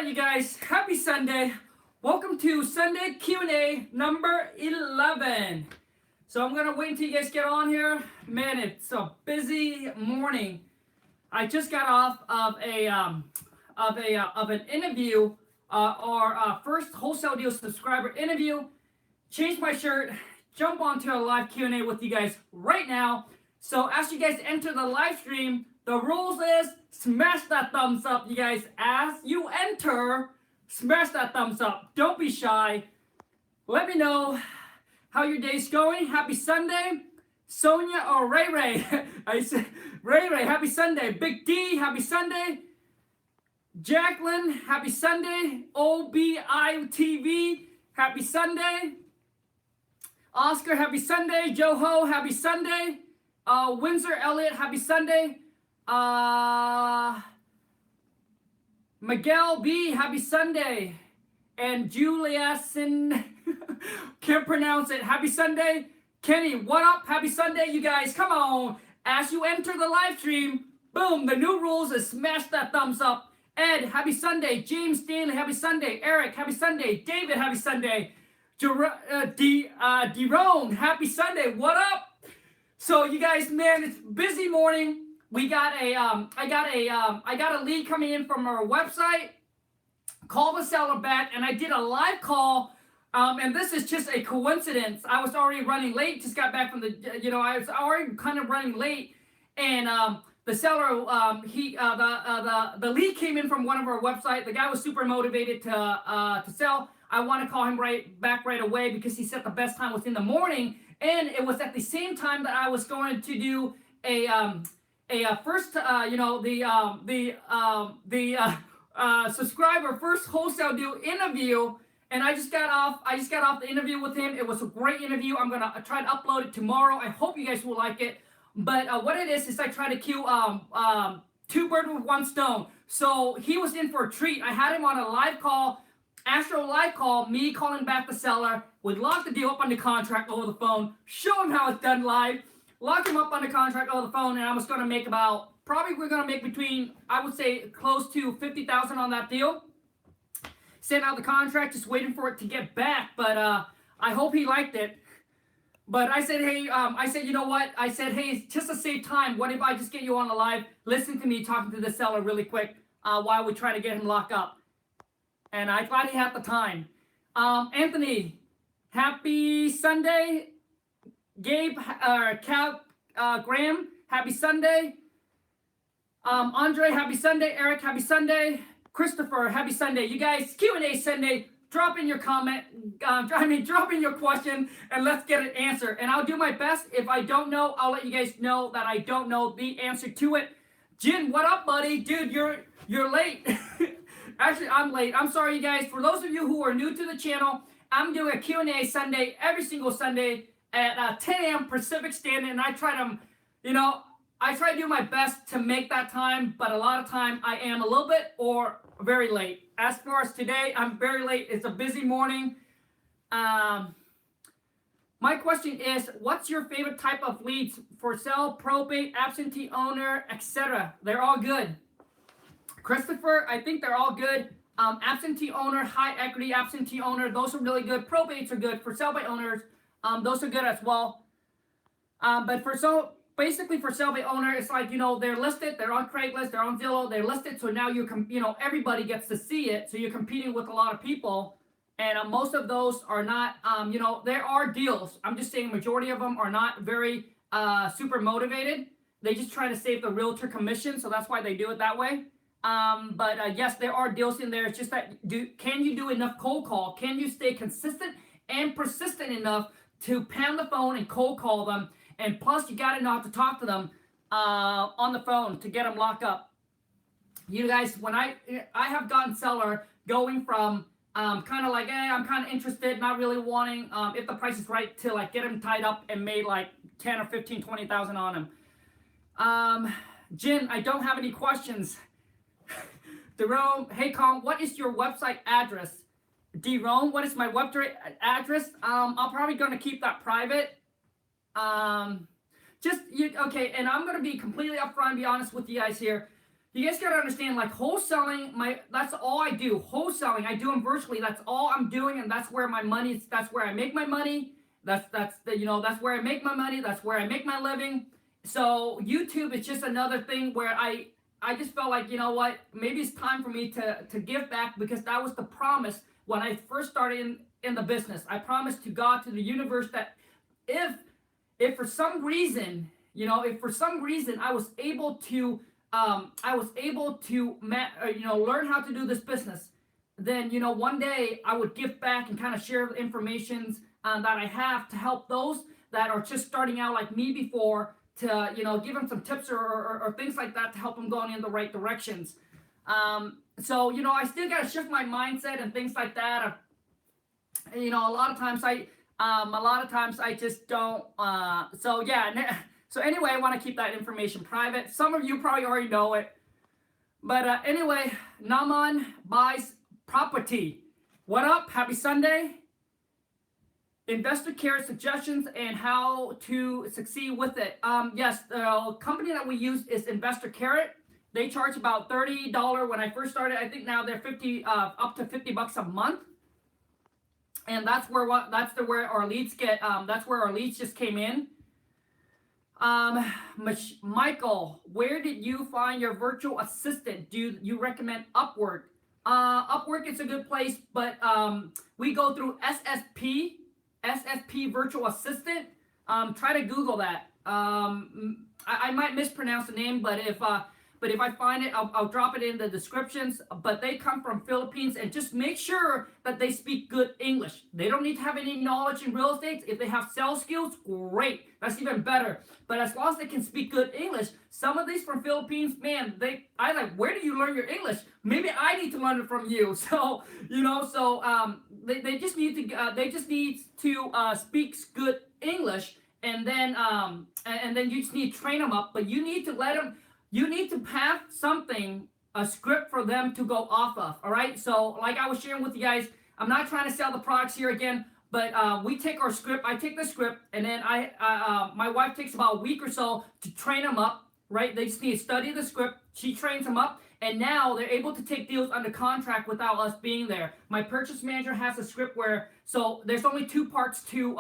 right, you guys, happy Sunday. Welcome to Sunday Q&A number 11. So I'm gonna wait until you guys get on here. Man, it's a busy morning. I just got off of an interview, our first wholesale deal subscriber interview. Changed my shirt, jump onto a live Q&A with you guys right now. So as you guys enter the live stream, the rules is smash that thumbs up, you guys. As you enter, smash that thumbs up. Don't be shy. Let me know how your day's going. Happy Sunday. Sonia or Ray Ray. I said Ray Ray, happy Sunday. Big D, happy Sunday. Jacqueline, happy Sunday. OBITV, happy Sunday. Oscar, happy Sunday. Joho, happy Sunday. Windsor Elliott, happy Sunday. Miguel B, happy Sunday. And Julia Sin, can't pronounce it. Happy Sunday. Kenny, what up? Happy Sunday, you guys. Come on. As you enter the live stream, boom, the new rules is smash that thumbs up. Ed, happy Sunday. James Stanley, happy Sunday. Eric, happy Sunday. David, happy Sunday. Derone, happy Sunday. What up? So you guys, man, it's busy morning. We got I got a lead coming in from our website. Call the seller back, and I did a live call. And this is just a coincidence. I was already running late. Just got back from the, I was already kind of running late, and the seller, the lead came in from one of our website. The guy was super motivated to sell. I want to call him back right away because he said the best time was in the morning, and it was at the same time that I was going to do a first, subscriber first wholesale deal interview. And I just got off the interview with him. It was a great interview. I'm gonna try to upload it tomorrow. I hope you guys will like it. But what it is I try to kill two birds with one stone. So he was in for a treat. I had him on a live call, Astro live call, me calling back the seller. We'd lock the deal up on the contract over the phone, show him how it's done live, lock him up on the contract over the phone, and I was gonna make we're gonna make between, I would say, close to $50,000 on that deal. Sent out the contract, just waiting for it to get back, but I hope he liked it. But I said, hey, you know what? I said, hey, just to save time, what if I just get you on the live, listen to me talking to the seller really quick while we try to get him locked up. And I thought he had the time. Anthony, happy Sunday. Gabe, Graham, happy Sunday. Andre, happy Sunday. Eric, happy Sunday. Christopher, happy Sunday. You guys, Q&A Sunday, drop in your comment, drop in your question, and let's get an answer. And I'll do my best. If I don't know, I'll let you guys know that I don't know the answer to it. Jin, what up, buddy? Dude, you're late. Actually, I'm late. I'm sorry, you guys. For those of you who are new to the channel, I'm doing a Q&A Sunday every single Sunday at 10 a.m. Pacific Standard, and I try to do my best to make that time, but a lot of time I am a little bit or very late. As far as today, I'm very late. It's a busy morning. My question is, what's your favorite type of leads? For sale, probate, absentee owner, etc. They're all good. Christopher, I think they're all good. Absentee owner, high equity absentee owner, those are really good. Probates are good. For sale by owners, those are good as well. But basically for sale by owner, it's like, they're listed, they're on Craigslist, they're on Zillow, they're listed, so now everybody gets to see it, so you're competing with a lot of people, and most of those are not, there are deals. I'm just saying majority of them are not very super motivated. They just try to save the realtor commission, so that's why they do it that way. But yes, there are deals in there. It's just that, can you do enough cold call? Can you stay consistent and persistent enough to pound the phone and cold call them? And plus, you got to know how to talk to them on the phone to get them locked up. You guys, when I have gotten seller going from kind of like, I'm kind of interested, not really wanting, if the price is right, to like get them tied up and made like 10 or 15, 20,000 on them. Jin, I don't have any questions. Derone, hey Kong, what is your website address? Derone, what is my website address? I'm probably going to keep that private. Okay, and I'm going to be completely upfront and be honest with you guys here. you guys gotta understand, like wholesaling, that's all I do. Wholesaling, I do them virtually. That's all I'm doing, and that's where my money. That's where I make my money. That's where I make my money. That's where I make my living. So YouTube is just another thing where I just felt like, you know what, maybe it's time for me to give back, because that was the promise when I first started in the business. I promised to God, to the universe, that if for some reason, I was able to learn how to do this business, then one day I would give back and kind of share the information that I have to help those that are just starting out like me before, to give them some tips or things like that to help them going in the right directions. So I still got to shift my mindset and things like that. A lot of times I just don't. So yeah. So anyway, I want to keep that information private. Some of you probably already know it. But anyway, Naman buys property. What up? Happy Sunday. Investor care suggestions and how to succeed with it. Yes, the company that we use is Investor Carrot. They charge about $30 when I first started. I think now they're up to $50 a month. And that's where our leads get. That's where our leads just came in. Michael, where did you find your virtual assistant? Do you recommend Upwork? Upwork is a good place, but we go through SSP virtual assistant. Try to Google that. I might mispronounce the name, but if I find it, I'll drop it in the descriptions. But they come from Philippines, and just make sure that they speak good English. They don't need to have any knowledge in real estate. If they have sales skills, great. That's even better. But as long as they can speak good English, some of these from Philippines, man, I like, where do you learn your English? Maybe I need to learn it from you. So they just need to speak good English, and then you just need to train them up. But you need to let them. You need to have a script for them to go off of, all right? So like I was sharing with you guys, I'm not trying to sell the products here again, but we take our script. I take the script, and then my wife takes about a week or so to train them up, right? They just need to study the script. She trains them up, and now they're able to take deals under contract without us being there. My purchase manager has a script so there's only two parts to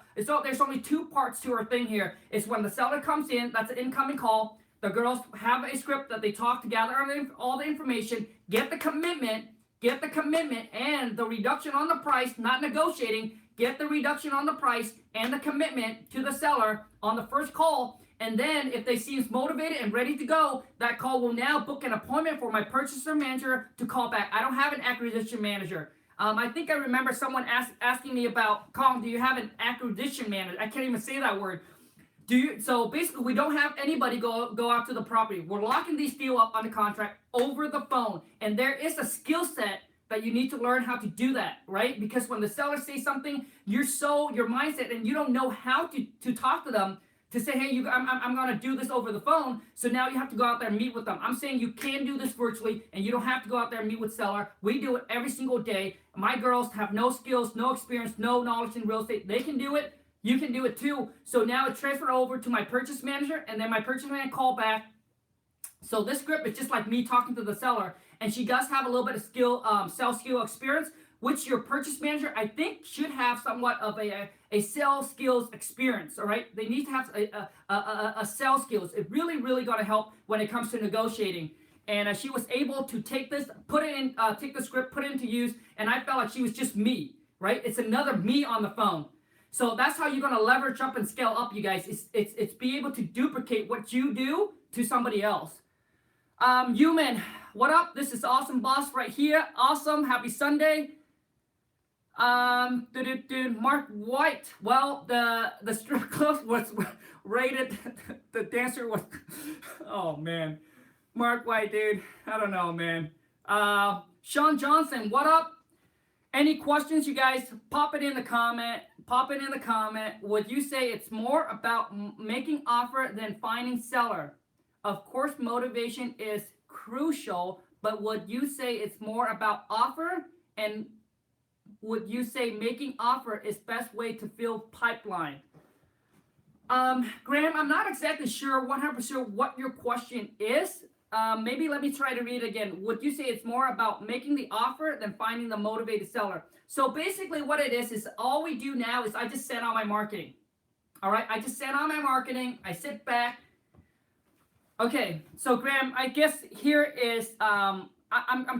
there's only two parts to our thing here. It's when the seller comes in, that's an incoming call. The girls have a script that they talk to gather all the information, get the commitment, and the reduction on the price, not negotiating, get the reduction on the price and the commitment to the seller on the first call. And then if they seem motivated and ready to go, that call will now book an appointment for my purchaser manager to call back. I don't have an acquisition manager. I think I remember someone asking me about, Kong, do you have an acquisition manager? I can't even say that word. So basically, we don't have anybody go out to the property. We're locking these deals up on the contract over the phone. And there is a skill set that you need to learn how to do that, right? Because when the seller says something, your mindset, and you don't know how to talk to them to say, hey, I'm going to do this over the phone. So now you have to go out there and meet with them. I'm saying you can do this virtually, and you don't have to go out there and meet with seller. We do it every single day. My girls have no skills, no experience, no knowledge in real estate. They can do it. You can do it too. So now it's transferred over to my purchase manager, and then my purchase manager call back. So this script is just like me talking to the seller, and she does have a little bit of sales skill experience, which your purchase manager, I think, should have somewhat of a sales skills experience. All right, they need to have a sales skills. It really, really going to help when it comes to negotiating. And she was able to take this, take the script, put it into use, and I felt like she was just me. Right, it's another me on the phone. So that's how you're going to leverage up and scale up, you guys. It's be able to duplicate what you do to somebody else. Human, what up? This is Awesome Boss right here. Awesome. Happy Sunday. Mark White. Well, the strip club was rated. The dancer was. Oh, man. Mark White, dude. I don't know, man. Sean Johnson, what up? Any questions, you guys? Pop it in the comment. Would you say it's more about making offer than finding seller? Of course, motivation is crucial, but would you say it's more about offer? And would you say making offer is best way to fill pipeline? Graham, I'm not exactly sure 100% what your question is. maybe let me try to read it again. Would you say it's more about making the offer than finding the motivated seller? So basically what it is all we do now is I just send out my marketing. All right, I just send out my marketing. I sit back. Okay, so Graham, I guess here is, I'm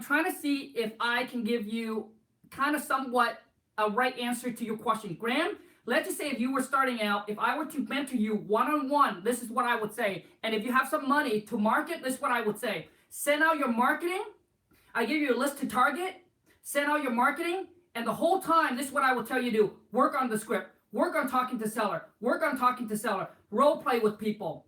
trying to see if I can give you kind of somewhat a right answer to your question. Graham, let's just say if you were starting out, if I were to mentor you one-on-one, this is what I would say. And if you have some money to market, this is what I would say. Send out your marketing. I give you a list to target. Send out your marketing. And the whole time, this is what I will tell you to do. Work on the script. Work on talking to seller. Work on talking to seller. Role play with people.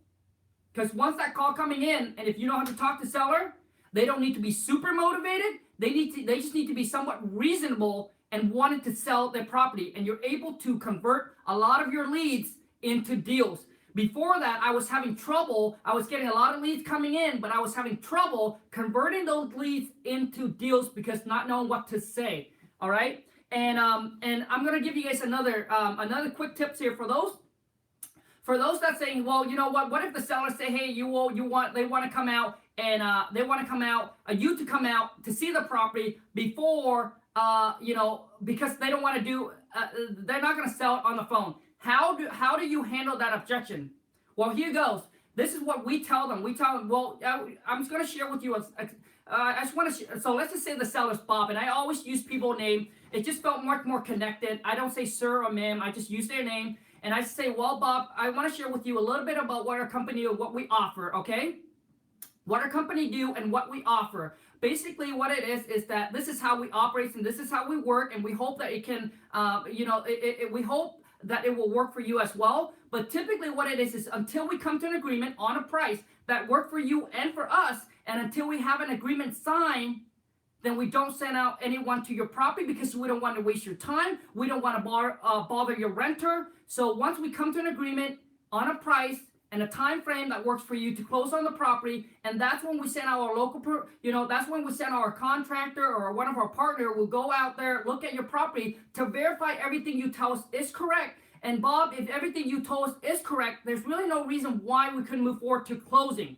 Because once that call coming in, and if you know how to talk to seller, they don't need to be super motivated. They just need to be somewhat reasonable and wanted to sell their property. And you're able to convert a lot of your leads into deals. Before that, I was having trouble. I was getting a lot of leads coming in, but I was having trouble converting those leads into deals because not knowing what to say. All right. And I'm gonna give you guys another quick tips here for those. For those that saying, well, you know what if the sellers say, hey, they want to come out and they want to come out, you to come out to see the property before, because they don't want to do, they're not going to sell it on the phone. How do you handle that objection? Well, here goes. This is what we tell them. We tell them, well, I'm just going to share with you. I just want to, so let's just say the seller's Bob, and I always use people's name. It just felt much more connected. I don't say sir or ma'am. I just use their name. And I say, well, Bob, I want to share with you a little bit about what our company or what we offer, okay? What our company do and what we offer. Basically, what it is that this is how we operate and this is how we work, and we hope that it can, we hope that it will work for you as well. But typically what it is until we come to an agreement on a price that work for you and for us, and until we have an agreement signed, then we don't send out anyone to your property because we don't want to waste your time. We don't want to bother your renter. So once we come to an agreement on a price and a time frame that works for you to close on the property, and that's when we send our that's when we send our contractor or one of our partner will go out there, look at your property to verify everything you tell us is correct. And Bob, if everything you told us is correct, there's really no reason why we couldn't move forward to closing.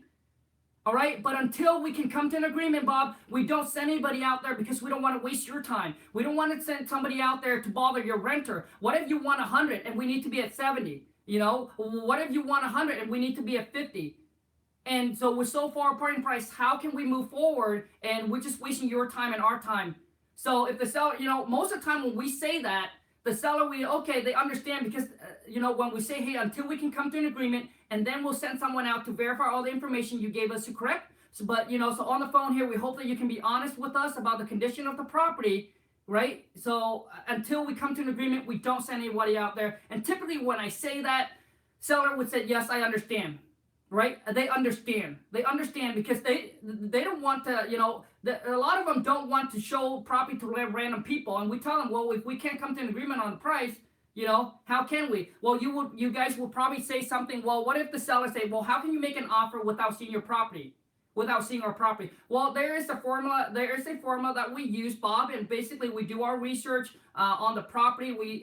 All right, but until we can come to an agreement, Bob, we don't send anybody out there because we don't want to waste your time. We don't want to send somebody out there to bother your renter. What if you want 100 and we need to be at 70? What if you want 100 and we need to be at 50? And so we're so far apart in price. How can we move forward? And we're just wasting your time and our time. So if the seller, most of the time when we say that, the seller, they understand because, when we say, hey, until we can come to an agreement, and then we'll send someone out to verify all the information you gave us to correct. So, but, so on the phone here, we hope that you can be honest with us about the condition of the property, right? So until we come to an agreement, we don't send anybody out there. And typically when I say that, seller would say, yes, I understand, right? They understand because they don't want to, a lot of them don't want to show property to random people. And we tell them, well, if we can't come to an agreement on the price, how can we? Well, you guys will probably say something. Well, what if the seller say, well, how can you make an offer without seeing your property? Without seeing our property? Well, there is a formula that we use, Bob, and basically we do our research on the property. We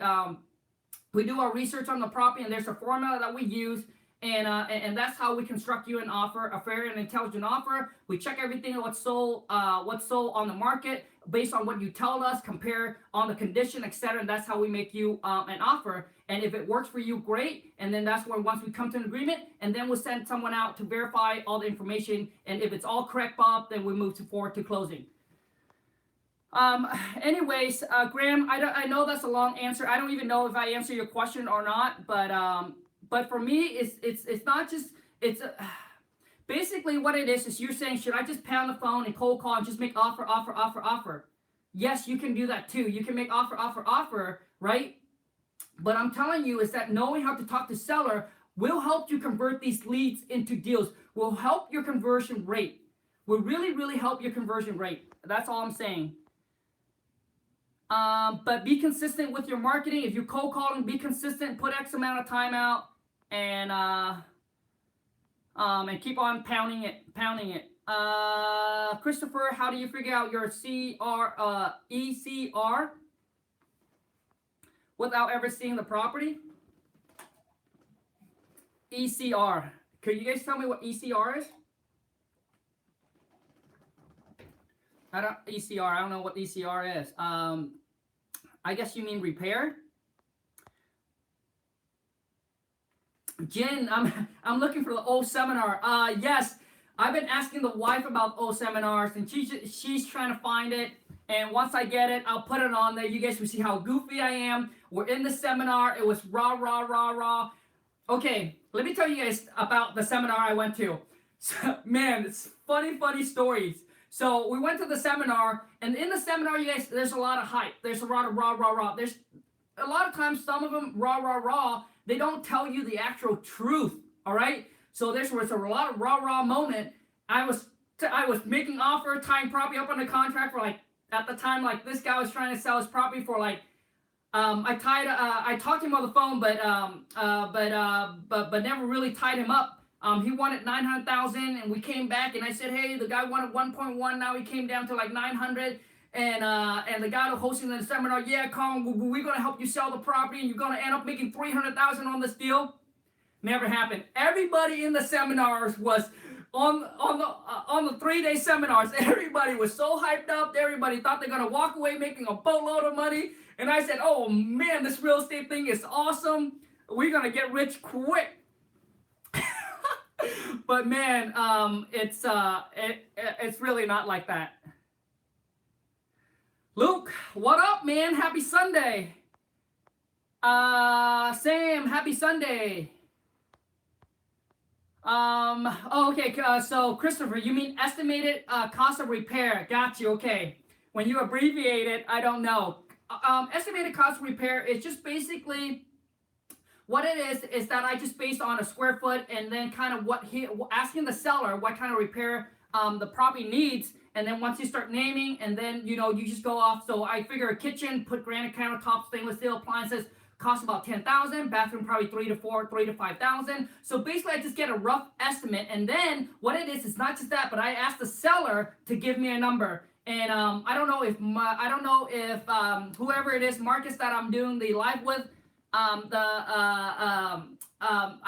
do our research on the property, and there's a formula that we use. And that's how we construct you an offer, a fair and intelligent offer. We check everything on what's sold on the market based on what you tell us, compare on the condition, etc. And that's how we make you an offer. And if it works for you, great. And then that's where once we come to an agreement, and then we'll send someone out to verify all the information. And if it's all correct, Bob, then we move forward to closing. Anyways, Graham, I know that's a long answer. I don't even know if I answer your question or not, but for me, it's not just, basically what it is you're saying, should I just pound the phone and cold call and just make offer? Yes, you can do that too. You can make offer, right? But I'm telling you is that knowing how to talk to seller will help you convert these leads into deals, will help your conversion rate, will really, really help your conversion rate. That's all I'm saying. But be consistent with your marketing. If you're cold calling, be consistent, put X amount of time out, and keep on pounding it. Christopher, how do you figure out your ECR without ever seeing the property? ECR. Could you guys tell me what ECR is? I don't ECR. I don't know what ECR is. I guess you mean repair. Jen, I'm looking for the old seminar. Yes, I've been asking the wife about old seminars, and she's trying to find it. And once I get it, I'll put it on there. You guys will see how goofy I am. We're in the seminar. It was rah rah rah rah. Okay, let me tell you guys about the seminar I went to. So, man, it's funny stories. So we went to the seminar, and in the seminar, you guys, there's a lot of hype. There's a lot of rah rah rah. There's a lot of times, some of them rah rah rah. They don't tell you the actual truth. All right. So there was a lot of rah rah moment. I was making offer, tying property up on the contract for like at the time, like this guy was trying to sell his property for like. I talked to him on the phone, but never really tied him up. He wanted 900,000, and we came back, and I said, hey, the guy wanted 1.1. Now he came down to like 900, and the guy hosting the seminar, yeah, Colin, we're gonna help you sell the property, and you're gonna end up making 300,000 on this deal. Never happened. Everybody in the seminars was on the 3-day seminars. Everybody was so hyped up. Everybody thought they're gonna walk away making a boatload of money. And I said, oh man, this real estate thing is awesome. We're gonna get rich quick. But man, it's really not like that. Luke, what up, man? Happy Sunday. Sam, happy Sunday. Okay, so Christopher, you mean estimated cost of repair? Got you. Okay. When you abbreviate it, I don't know. Estimated cost of repair is just basically what it is that I just based on a square foot, and then kind of asking the seller what kind of repair the property needs, and then once you start naming, and then you just go off. So I figure a kitchen, put granite countertops, stainless steel appliances, cost about 10,000, bathroom probably 3 to 5,000. So basically I just get a rough estimate, and then what it is not just that, but I ask the seller to give me a number. And I don't know if whoever it is, Marcus, that I'm doing the live with, I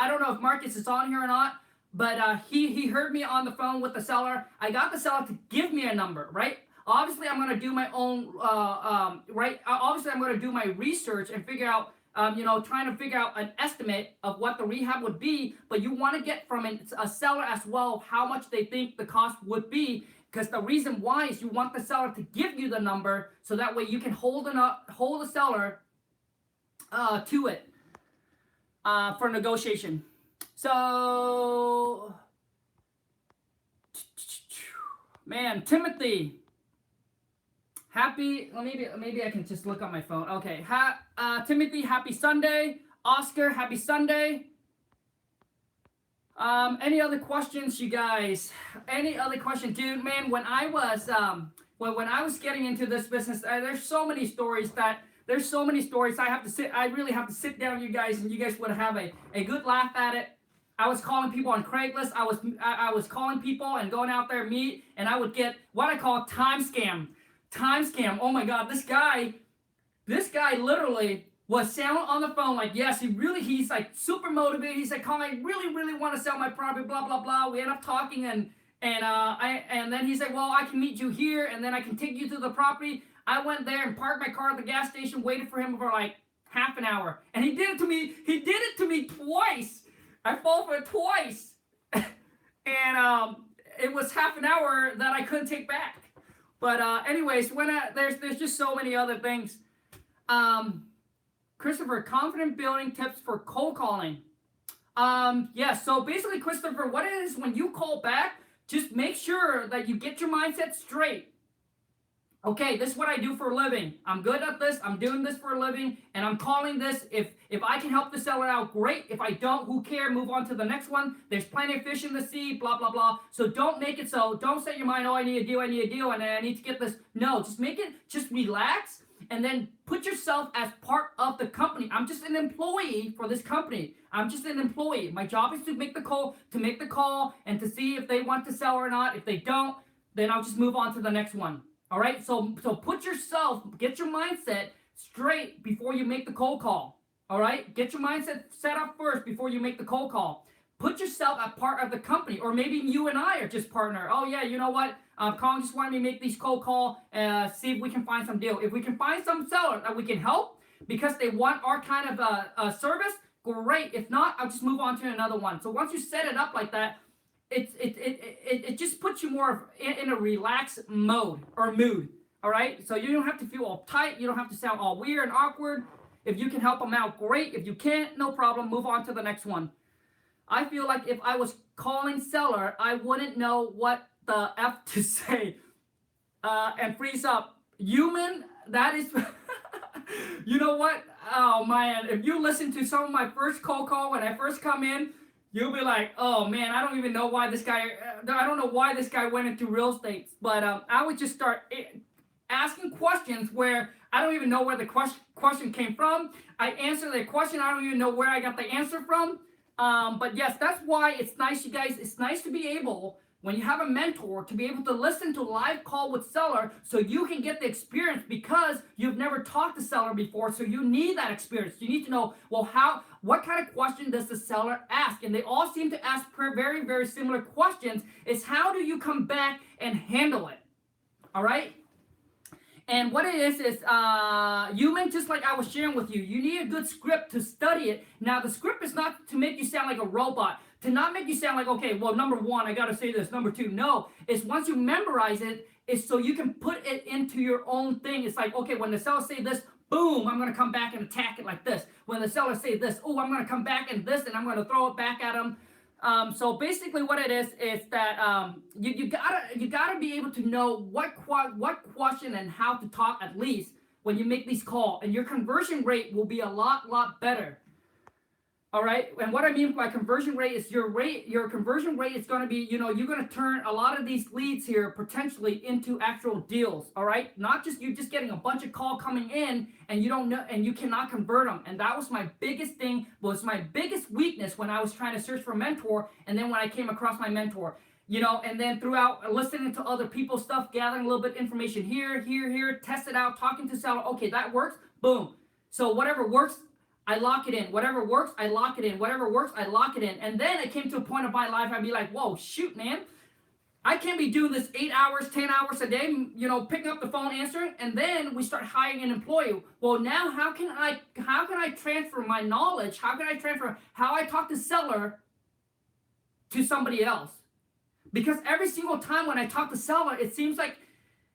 don't know if Marcus is on here or not, but he heard me on the phone with the seller. I got the seller to give me a number, right? Obviously, I'm going to do my own, right? Obviously, I'm going to do my research and figure out, trying to figure out an estimate of what the rehab would be. But you want to get from a seller as well how much they think the cost would be. Because the reason why is you want the seller to give you the number, so that way you can hold the seller to it for negotiation. So, man, Timothy, happy. Well, maybe I can just look on my phone. Okay, Timothy, happy Sunday. Oscar, happy Sunday. Any other questions, you guys? Any other questions, dude? Man, when I was getting into this business, there's so many stories. I really have to sit down, you guys, and you guys would have a good laugh at it. I was calling people on Craigslist. I was calling people and going out there meet, and I would get what I call time scam. Oh my God, this guy literally was selling on the phone like, yes, he's like super motivated. He's like, Colin, I really want to sell my property, blah, blah, blah. We end up talking, and then he's like, well, I can meet you here, and then I can take you to the property. I went there and parked my car at the gas station, waited for him for like half an hour. And he did it to me twice. I fall for it twice. And it was half an hour that I couldn't take back. But anyways, there's just so many other things. Christopher, confident building tips for cold calling. Yes, so basically, Christopher, what it is when you call back, just make sure that you get your mindset straight. Okay, this is what I do for a living. I'm good at this. I'm doing this for a living, and I'm calling this. If I can help the seller out, great. If I don't, who cares? Move on to the next one. There's plenty of fish in the sea, blah, blah, blah. So don't make it so. Don't set your mind, oh, I need a deal, and I need to get this. No, just relax, and then put yourself as part of the company. I'm just an employee for this company. I'm just an employee. My job is to make the call, and to see if they want to sell or not. If they don't, then I'll just move on to the next one. All right, so get your mindset straight before you make the cold call. All right, get your mindset set up first before you make the cold call. Put yourself as part of the company, or maybe you and I are just partner. Oh yeah, you know what? Colin just wanted me to make these cold call, see if we can find some deal. If we can find some seller that we can help because they want our kind of service, great. If not, I'll just move on to another one. So once you set it up like that, it just puts you more in a relaxed mode or mood. All right, so you don't have to feel all tight. You don't have to sound all weird and awkward. If you can help them out, great. If you can't, no problem. Move on to the next one. I feel like if I was calling seller, I wouldn't know what the F to say. And freeze up. Human, that is, you know what? Oh man, if you listen to some of my first cold call when I first come in, you'll be like, oh man, I don't even know why this guy, I don't know why this guy went into real estate. But I would just start asking questions where I don't even know where the question came from. I answer the question, I don't even know where I got the answer from. But yes, that's why it's nice, you guys. It's nice to be able, when you have a mentor, to be able to listen to live call with seller so you can get the experience because you've never talked to seller before. So you need that experience. You need to know, well, what kind of question does the seller ask? And they all seem to ask very, very similar questions. Is how do you come back and handle it? All right? And what it is human, just like I was sharing with you, you need a good script to study it. Now, the script is not to make you sound like a robot, to not make you sound like, okay, well, number one, I got to say this. Number two, no. It's once you memorize it, it's so you can put it into your own thing. It's like, okay, when the seller say this, boom, I'm going to come back and attack it like this. When the seller say this, oh, I'm going to come back and this, and I'm going to throw it back at them. So basically what it is that you gotta be able to know what question and how to talk at least when you make these calls, and your conversion rate will be a lot better. All right, and what I mean by conversion rate is your conversion rate is going to be, you're going to turn a lot of these leads here potentially into actual deals. All right, not just you just getting a bunch of call coming in and you don't know and you cannot convert them. And that was my biggest thing, was my biggest weakness when I was trying to search for a mentor, and then when I came across my mentor, and then throughout listening to other people's stuff, gathering a little bit of information here, test it out, talking to seller. Okay, that works. Boom. So whatever works, I lock it in. Whatever works, I lock it in. Whatever works, I lock it in. And then it came to a point of my life, I'd be like, whoa, shoot, man. I can't be doing this 8 hours, 10 hours a day, picking up the phone, answering, and then we start hiring an employee. Well, now how can I transfer my knowledge? How can I transfer how I talk to seller to somebody else? Because every single time when I talk to seller, it seems like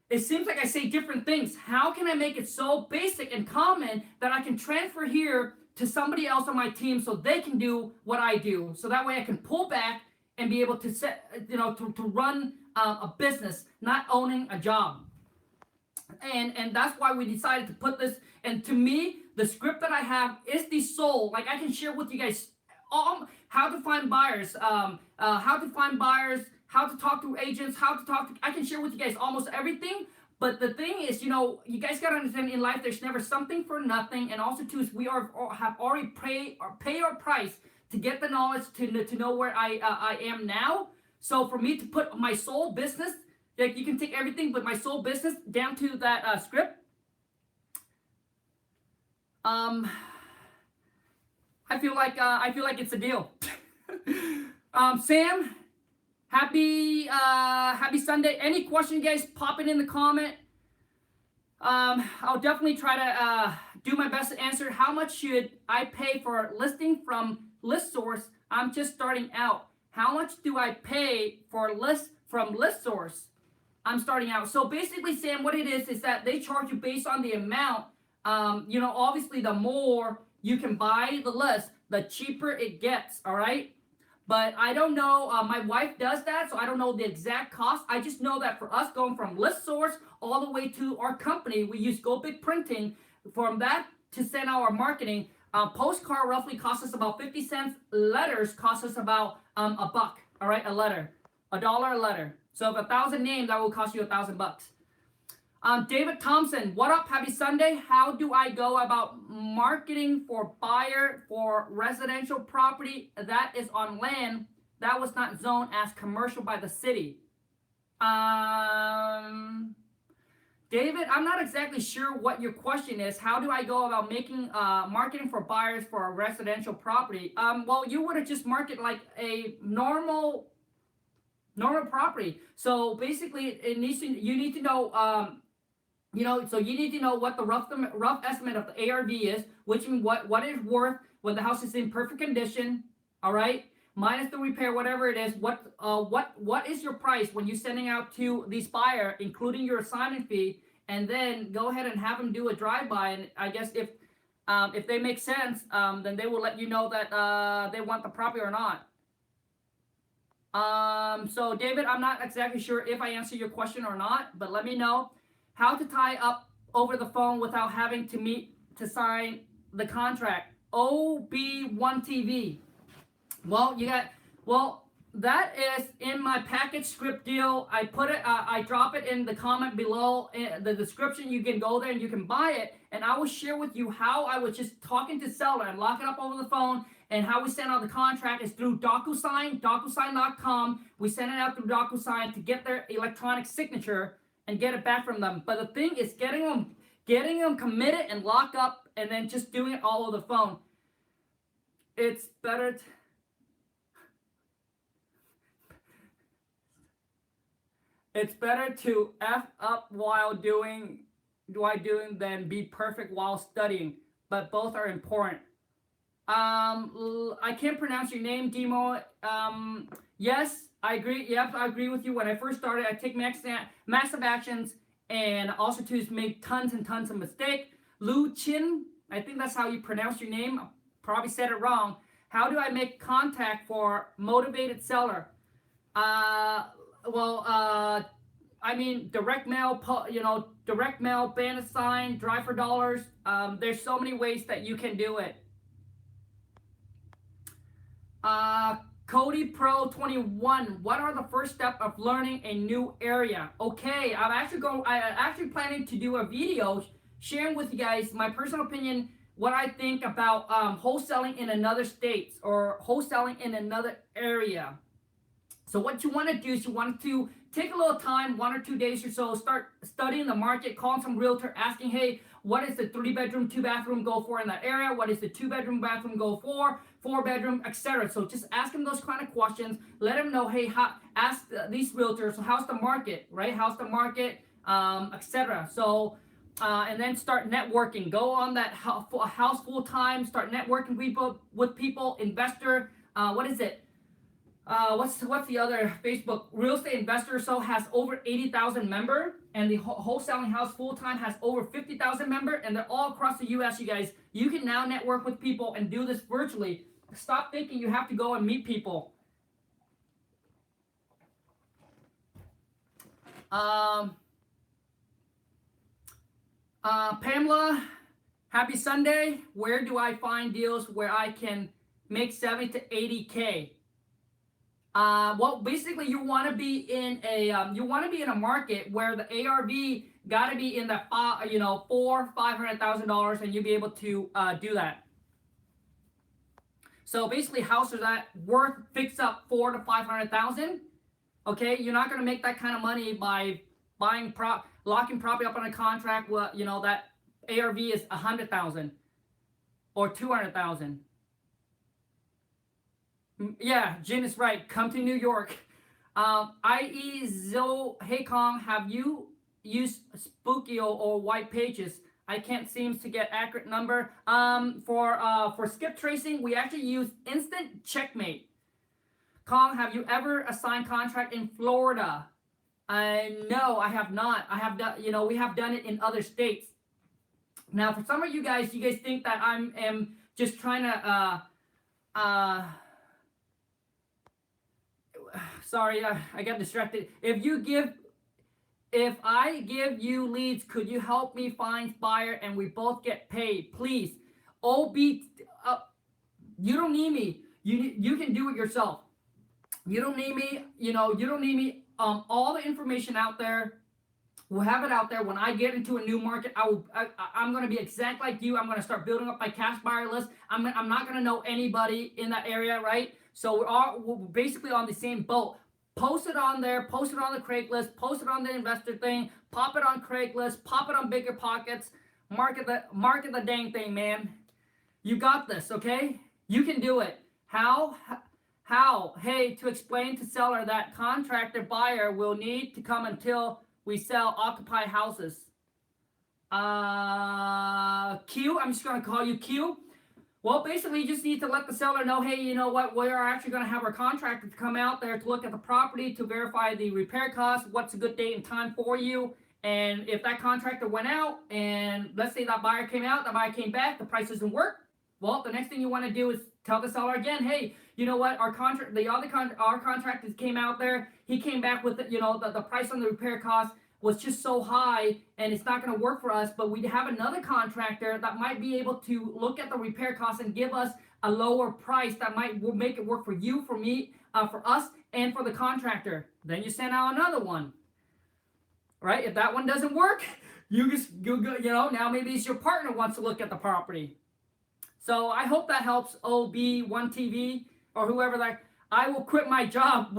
I say different things. How can I make it so basic and common that I can transfer here to somebody else on my team so they can do what I do? So that way I can pull back and be able to to run a business, not owning a job. And that's why we decided to put this. And to me, the script that I have is the soul. Like, I can share with you guys how to find buyers, how to talk to agents, I can share with you guys almost everything. But the thing is, you guys got to understand, in life, there's never something for nothing. And also, too, is we have already pay our price to get the knowledge to know where I am now. So for me to put my sole business, like, you can take everything but my sole business down to that script. I feel like it's a deal. Sam, happy Sunday. Any question, guys? Pop it in the comment. I'll definitely try to do my best to answer. How much should I pay for listing from ListSource? I'm just starting out. How much do I pay for list from ListSource? I'm starting out. So basically, Sam, what it is that they charge you based on the amount. Obviously, the more you can buy the list, the cheaper it gets. All right. But I don't know, my wife does that, so I don't know the exact cost. I just know that for us, going from ListSource all the way to our company, we use Go Big Printing. From that to send out our marketing, postcard roughly costs us about 50 cents. Letters cost us about $1, all right, a letter, $1 a letter. So if 1,000 names, that will cost you $1,000. David Thompson, what up? Happy Sunday. How do I go about marketing for buyer for residential property that is on land that was not zoned as commercial by the city? David, I'm not exactly sure what your question is. How do I go about making marketing for buyers for a residential property? Well, you would have just market like a normal Normal property. So basically, you need to know. So you need to know what the rough estimate of the ARV is, which means what it's worth when the house is in perfect condition. All right, minus the repair, whatever it is. What is your price when you're sending out to this buyer, including your assignment fee, and then go ahead and have them do a drive-by. And I guess if they make sense, then they will let you know that they want the property or not. So David, I'm not exactly sure if I answer your question or not, but let me know. How to tie up over the phone without having to meet to sign the contract. OB1TV. Well, that is in my package script deal. I put it, I drop it in the comment below in the description. You can go there and you can buy it, and I will share with you how I was just talking to seller and lock it up over the phone, and how we send out the contract is through DocuSign, DocuSign.com. We send it out through DocuSign to get their electronic signature and get it back from them. But the thing is getting them committed and locked up, and then just doing it all over the phone. It's better. It's better to F up while doing than be perfect while studying. But both are important. I can't pronounce your name, Demo. Yes, I agree. Yep, I agree with you. When I first started, I take massive actions, and also to make tons and tons of mistakes. Lu Chin, I think that's how you pronounce your name. Probably said it wrong. How do I make contact for motivated seller? I mean, direct mail, direct mail, bandit sign, drive for dollars. There's so many ways that you can do it. Cody Pro 21. What are the first step of learning a new area? Okay, I'm actually planning to do a video sharing with you guys my personal opinion, what I think about wholesaling in another states or wholesaling in another area. So what you want to do is you want to take a little time, 1 or 2 days or so, start studying the market, calling some realtor, asking, hey, what is the 3-bedroom, 2-bathroom go for in that area? What is the 2-bedroom bathroom go for? 4-bedroom, etc. So just ask them those kind of questions. Let them know, hey, ask these realtors, so how's the market, right? How's the market, etc. So, and then start networking. Go on that house full time. Start networking with people. Investor. What is it? What's the other Facebook real estate investor? So has over 80,000 member, and the Wholesaling House full time has over 50,000 member, and they're all across the U.S. You guys, you can now network with people and do this virtually. Stop thinking you have to go and meet people. Pamela, happy Sunday. Where do I find deals where I can make 70 to 80K? Well, basically, you want to be in a market where the ARV got to be in the $500,000, and you'll be able to do that. So basically, houses that worth fix up $400,000 to $500,000. Okay, you're not going to make that kind of money by locking property up on a contract. That ARV is $100,000 or $200,000. Yeah, Jin is right. Come to New York. I.e. Zo, hey Kong, have you used Spookio or White Pages? I can't seem to get accurate number. For skip tracing, we actually use Instant Checkmate. Kong, have you ever assigned contract in Florida? No, I have not. I have done. We have done it in other states. Now, for some of you guys think that I am just trying to. Sorry, I got distracted. If I give you leads, could you help me find buyer and we both get paid, please? You don't need me. You can do it yourself. You don't need me. You don't need me. All the information out there. We'll have it out there. When I get into a new market, I'm going to be exact like you. I'm going to start building up my cash buyer list. I'm not going to know anybody in that area, right? So we're basically on the same boat. Post it on there, post it on the Craigslist, post it on the investor thing, pop it on Craigslist, pop it on Bigger Pockets, market the dang thing, man. You got this, okay? You can do it. How? How? Hey, to explain to seller that contractor buyer will need to come until we sell occupy houses. Q, I'm just going to call you Q. Well, basically, you just need to let the seller know, hey, you know what, we are actually going to have our contractor to come out there to look at the property, to verify the repair costs, what's a good date and time for you. And if that contractor went out and let's say that buyer came out, that buyer came back, the price doesn't work, well, the next thing you want to do is tell the seller again, hey, you know what, our contractor came out there, he came back with, the price on the repair cost was just so high and it's not going to work for us, but we have another contractor that might be able to look at the repair costs and give us a lower price that will make it work for you, for me, for us, and for the contractor. Then you send out another one, right? If that one doesn't work, now maybe it's your partner wants to look at the property. So I hope that helps OB1TV or whoever that. I will quit my job.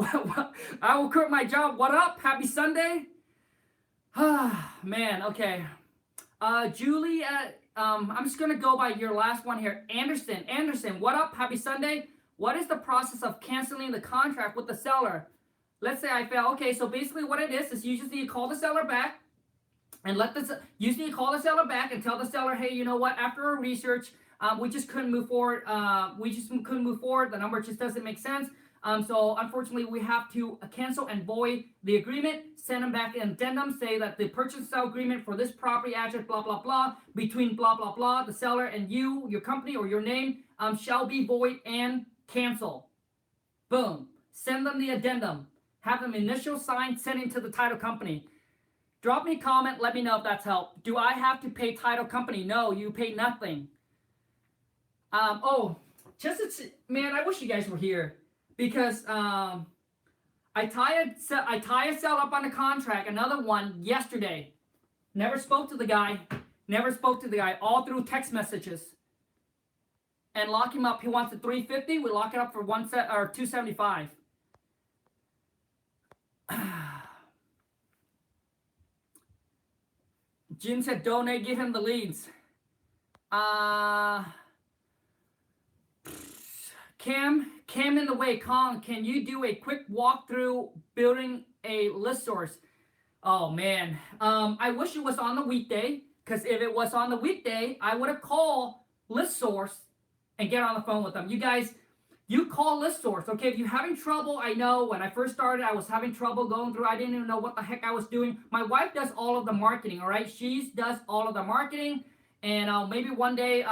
I will quit my job. What up? Happy Sunday. Man, okay. Julie, I'm just going to go by your last one here. Anderson, what up? Happy Sunday. What is the process of canceling the contract with the seller? Let's say I fail. Okay, so basically what it is you just need to call the seller back and you just need to call the seller back and tell the seller, hey, you know what? After our research, we just couldn't move forward. The number just doesn't make sense. So unfortunately, we have to cancel and void the agreement, send them back an addendum, say that the purchase and sale agreement for this property address, blah, blah, blah, between blah, blah, blah, the seller and you, your company or your name, shall be void and cancel. Boom. Send them the addendum. Have them initial sign, send it to the title company. Drop me a comment. Let me know if that's helped. Do I have to pay title company? No, you pay nothing. Man, I wish you guys were here. Because I tie a sell up on a contract, another one yesterday. Never spoke to the guy all through text messages. And lock him up. He wants a $350. We lock it up for $275. Jim said donate, give him the leads. Cam in the way, Kong, can you do a quick walkthrough building a list source? Oh man, I wish it was on the weekday, because if it was on the weekday, I would have called list source and get on the phone with them. You guys, you call list source, okay? If you're having trouble, I know when I first started, I was having trouble going through. I didn't even know what the heck I was doing. My wife does all of the marketing, all right? She does all of the marketing, and maybe one day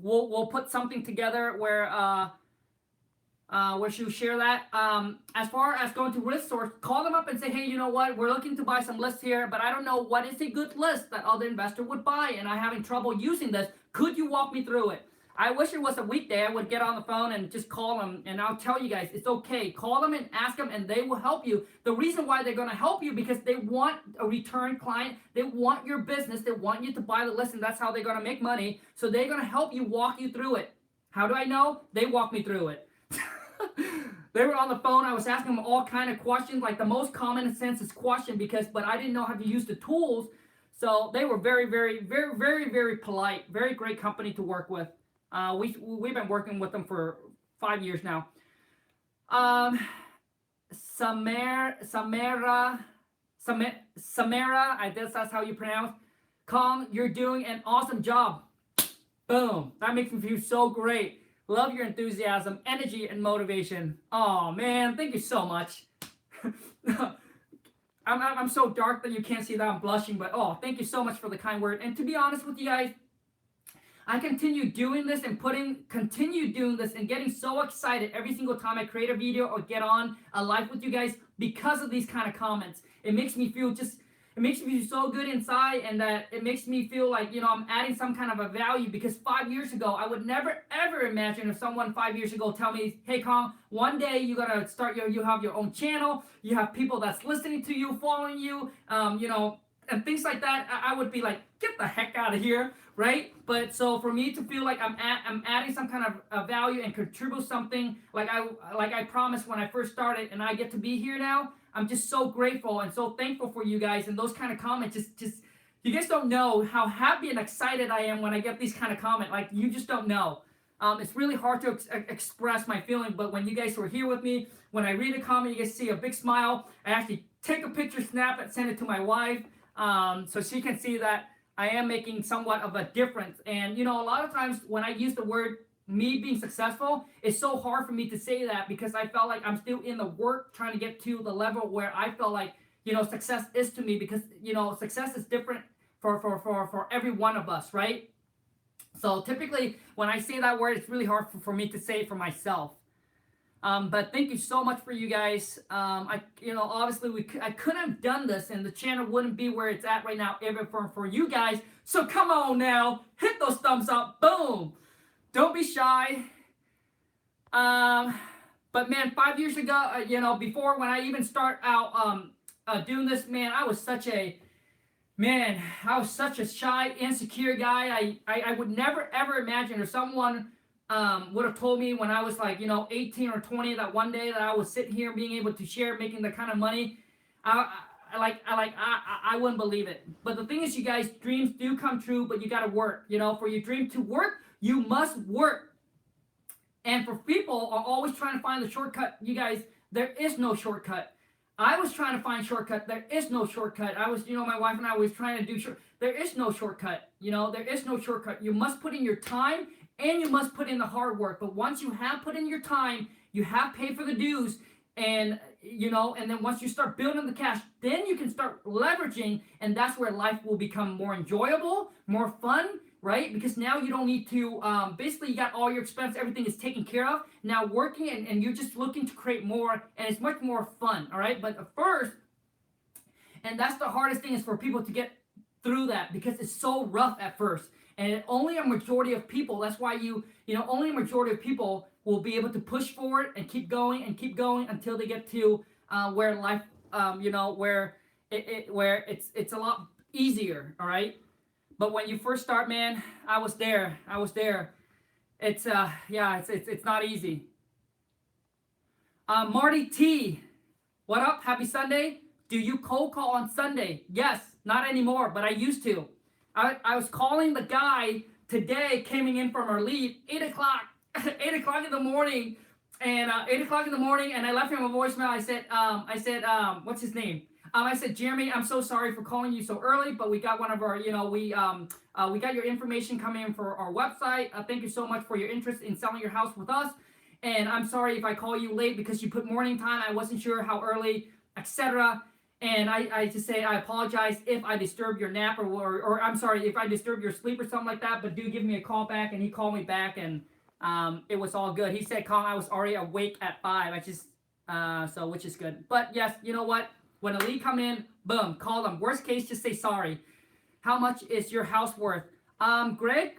we'll put something together where she'll share that. As far as going to list source, call them up and say, hey, you know what? We're looking to buy some lists here, but I don't know what is a good list that other investor would buy, and I'm having trouble using this. Could you walk me through it? I wish it was a weekday. I would get on the phone and just call them, and I'll tell you guys, it's okay. Call them and ask them, and they will help you. The reason why they're going to help you because they want a return client. They want your business. They want you to buy the list, and that's how they're going to make money. So they're going to help you, walk you through it. How do I know? They walk me through it. They were on the phone. I was asking them all kind of questions, like the most common sense question, but I didn't know how to use the tools. So they were very, very, very, very, very polite. Very great company to work with. We've been working with them for 5 years now. Samara, I guess that's how you pronounce. Kong, you're doing an awesome job. Boom. That makes me feel so great. Love your enthusiasm, energy, and motivation. Oh, man. Thank you so much. I'm so dark that you can't see that I'm blushing, but thank you so much for the kind word. And to be honest with you guys, I continue doing this and getting so excited every single time I create a video or get on a live with you guys because of these kind of comments. It makes me feel so good inside, and that it makes me feel like, I'm adding some kind of a value, because 5 years ago, I would never, ever imagine if someone 5 years ago tell me, hey, Kong, one day you're going to start you have your own channel, you have people that's listening to you, following you, and things like that. I would be like, get the heck out of here, right? But so for me to feel like I'm adding some kind of value and contribute something like I promised when I first started, and I get to be here now, I'm just so grateful and so thankful for you guys, and those kind of comments just you guys don't know how happy and excited I am when I get these kind of comments. Like, you just don't know. It's really hard to express my feeling, but when you guys were here with me, when I read a comment, you guys see a big smile. I actually take a picture, snap it, send it to my wife, so she can see that I am making somewhat of a difference. And a lot of times when I use the word me being successful, it's so hard for me to say that because I felt like I'm still in the work trying to get to the level where I feel like success is to me, because success is different for every one of us, right? So typically when I say that word, it's really hard for me to say it for myself. But thank you so much for you guys. Obviously I couldn't have done this and the channel wouldn't be where it's at right now if it for you guys. So come on now, hit those thumbs up, boom. Don't be shy. But man, 5 years ago, before when I even start out doing this, man, I was such a shy, insecure guy. I would never ever imagine if someone would have told me when I was like 18 or 20 that one day that I was sitting here being able to share making the kind of money. I wouldn't believe it. But the thing is, you guys, dreams do come true, but you got to work. For your dream to work, you must work. And for people are always trying to find the shortcut, you guys, there is no shortcut. I was trying to find shortcut. There is no shortcut. I was, my wife and I was trying to do there is no shortcut. There is no shortcut. You must put in your time and you must put in the hard work. But once you have put in your time, you have paid for the dues, and and then once you start building the cash, then you can start leveraging, and that's where life will become more enjoyable, more fun, right? Because now you don't need to, basically you got all your expense, everything is taken care of. Now working and you're just looking to create more, and it's much more fun, all right? But at first, and that's the hardest thing, is for people to get through that, because it's so rough at first. And only a majority of people, that's why only a majority of people will be able to push forward and keep going until they get to where life, where it's a lot easier, all right? But when you first start, man, I was there. It's it's not easy. Marty T, what up? Happy Sunday. Do you cold call on Sunday? Yes, not anymore, but I used to. I was calling the guy today, coming in from our leave, 8 o'clock, 8 o'clock in the morning, and 8 o'clock in the morning, and I left him a voicemail. I said, what's his name? I said, Jeremy, I'm so sorry for calling you so early, but we got one of our, we got your information coming in for our website. Thank you so much for your interest in selling your house with us. And I'm sorry if I call you late because you put morning time. I wasn't sure how early, etc. And I just say, I apologize if I disturbed your nap, or I'm sorry if I disturbed your sleep or something like that, but do give me a call back. And he called me back, and it was all good. He said, Colin, I was already awake at 5. Which is good. But yes, you know what? When a lead come in, boom, call them. Worst case, just say sorry. How much is your house worth? Greg,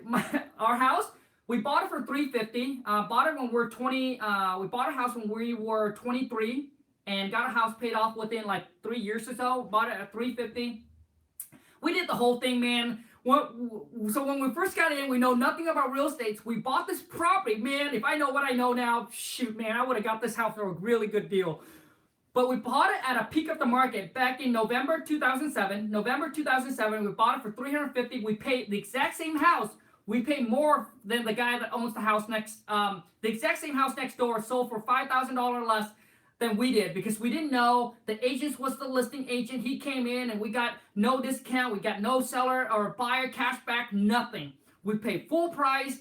our house, we bought it for $350. Bought it when we were 20. We bought a house when we were 23. And got a house paid off within like 3 years or so. Bought it at $350. We did the whole thing, man. So when we first got in, we know nothing about real estate. We bought this property, man. If I know what I know now, shoot, man, I would have got this house for a really good deal. But we bought it at a peak of the market back in November 2007. November 2007, we bought it for $350. We paid the exact same house. We paid more than the guy that owns the house next. The exact same house next door sold for $5,000 less than we did, because we didn't know the agent was the listing agent. He came in and we got no discount. We got no seller or buyer cash back, nothing. We paid full price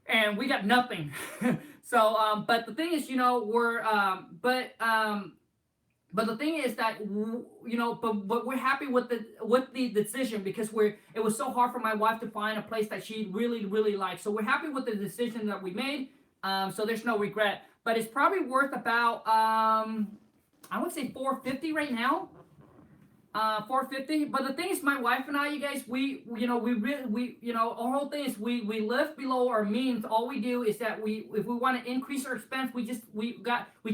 and we got nothing. So, but the thing is, but the thing is that, but we're happy with the decision, because it was so hard for my wife to find a place that she really, really liked. So we're happy with the decision that we made. So there's no regret. But it's probably worth about, I would say $450 right now. $450. But the thing is, my wife and I, you guys, our whole thing is we live below our means. All we do is that if we want to increase our expense, we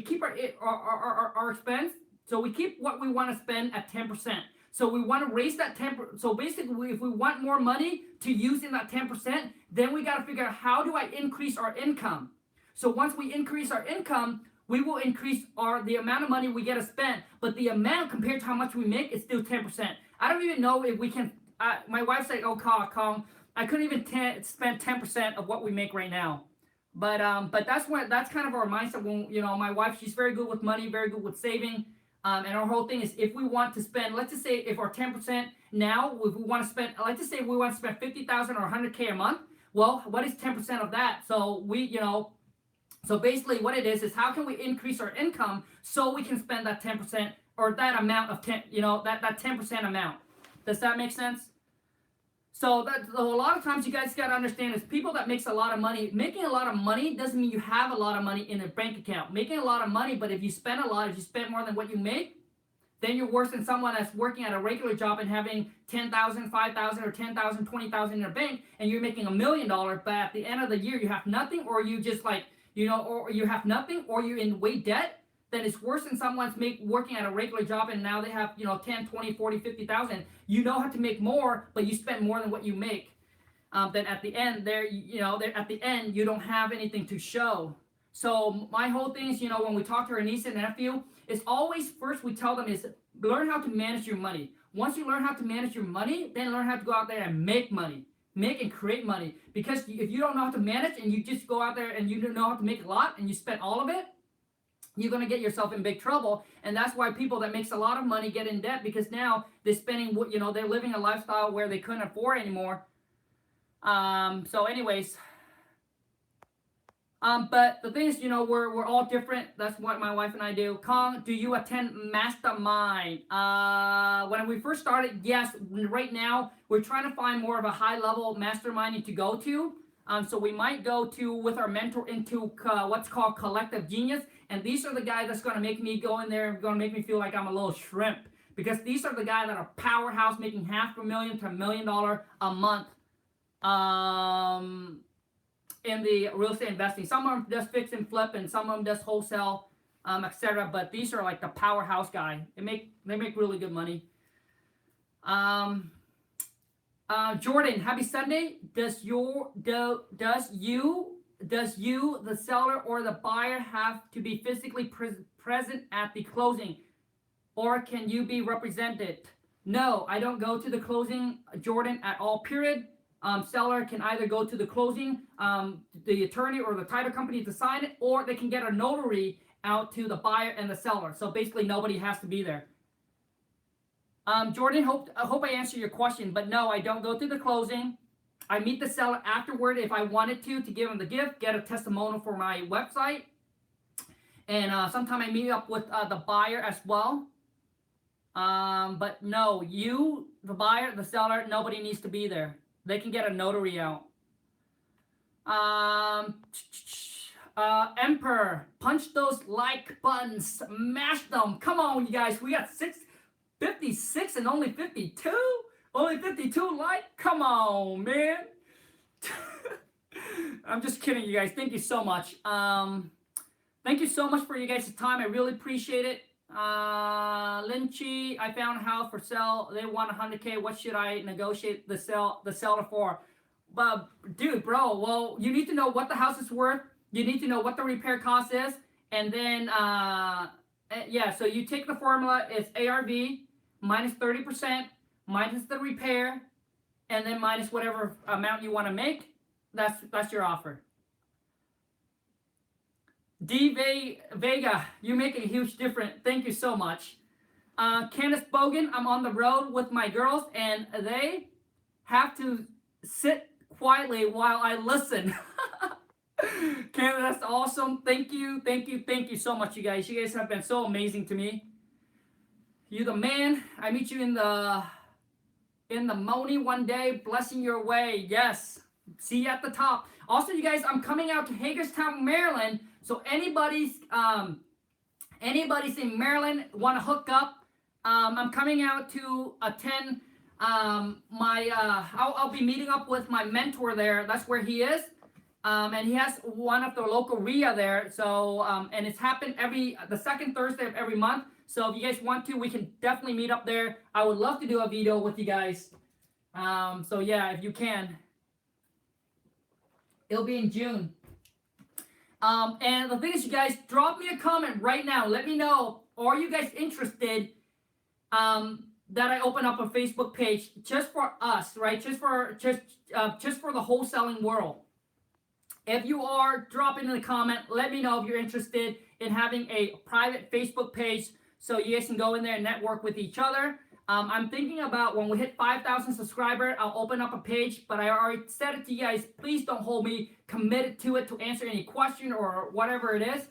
keep our expense. So we keep what we want to spend at 10%. So we want to raise that 10%. So basically, if we want more money to use in that 10%, then we got to figure out, how do I increase our income? So once we increase our income, we will increase the amount of money we get to spend. But the amount compared to how much we make is still 10%. I don't even know if we can. My wife said, "Oh, Kong, I couldn't even spend 10% of what we make right now. But that's kind of our mindset. When my wife, she's very good with money, very good with saving. And our whole thing is, if we want to spend, let's just say, if our 10% now, if we want to spend, let's just say we want to spend 50,000 or 100K a month. Well, what is 10% of that? So so basically what it is how can we increase our income so we can spend that 10% or that amount of 10, that 10% amount. Does that make sense? So a lot of times you guys got to understand is people that makes a lot of money, making a lot of money doesn't mean you have a lot of money in a bank account. Making a lot of money, but if you spend a lot, if you spend more than what you make, then you're worse than someone that's working at a regular job and having 10,000, 5,000, or 10,000, 20,000 in their bank, and you're making $1 million, but at the end of the year you have nothing, or you just or you have nothing, or you're in way debt. Then it's worse than someone's working at a regular job and now they have 10, 20, 40, 50,000. You know how to make more, but you spend more than what you make. Then at the end at the end you don't have anything to show. So my whole thing is when we talk to our niece and nephew, it's always first we tell them is learn how to manage your money. Once you learn how to manage your money, then learn how to go out there and make money. Make and create money. Because if you don't know how to manage and you just go out there and you don't know how to make a lot and you spend all of it, you're going to get yourself in big trouble. And that's why people that makes a lot of money get in debt, because now they're spending, they're living a lifestyle where they couldn't afford anymore. So anyways, but the thing is, we're all different. That's what my wife and I do. Kong, do you attend Mastermind? When we first started, yes. Right now, we're trying to find more of a high-level masterminding to go to. So we might go with our mentor into what's called Collective Genius. And these are the guys that's going to make me go in there and going to make me feel like I'm a little shrimp. Because these are the guys that are powerhouse, making $500,000 to $1 million a month in the real estate investing. Some of them just fix and flip, and some of them just wholesale, etc. But these are like the powerhouse guy. They make really good money. Jordan, happy Sunday. Does you, the seller or the buyer, have to be physically present at the closing, or can you be represented? No, I don't go to the closing, Jordan, at all, period. Seller can either go to the closing, the attorney or the title company to sign it, or they can get a notary out to the buyer and the seller. So basically nobody has to be there. Jordan, I hope I answered your question, but no, I don't go to the closing. I meet the seller afterward if I wanted to give them the gift, get a testimonial for my website. And sometimes I meet up with the buyer as well. But no, the buyer, the seller, nobody needs to be there. They can get a notary out. Emperor, punch those like buttons, smash them. Come on, you guys. We got 56 and only 52? Only 52 like? Come on, man. I'm just kidding, you guys. Thank you so much. Thank you so much for you guys' time. I really appreciate it. Lynchy, I found a house for sale. They want 100K. What should I negotiate the seller for? But dude, bro, well, you need to know what the house is worth. You need to know what the repair cost is, and then yeah. So you take the formula. It's ARV minus 30% minus the repair, and then minus whatever amount you want to make. That's your offer. D. Vega, you're making a huge difference. Thank you so much. Candace Bogan, I'm on the road with my girls, and they have to sit quietly while I listen. Candace, that's awesome. Thank you so much, you guys. You guys have been so amazing to me. You the man. I meet you in the Moni one day. Blessing your way. Yes. See you at the top. Also, you guys, I'm coming out to Hagerstown, Maryland. So anybody's in Maryland want to hook up, I'm coming out to attend I'll be meeting up with my mentor there. That's where he is. And he has one of the local RIA there. So and it's happened the second Thursday of every month. So if you guys want to, we can definitely meet up there. I would love to do a video with you guys. So yeah, if you can. It'll be in June. And the thing is, you guys, drop me a comment right now. Let me know, are you guys interested that I open up a Facebook page just for us, right? Just for the wholesaling world. If you are, drop it in the comment. Let me know if you're interested in having a private Facebook page so you guys can go in there and network with each other. I'm thinking about when we hit 5,000 subscribers, I'll open up a page, but I already said it to you guys. Please don't hold me committed to it to answer any question or whatever it is.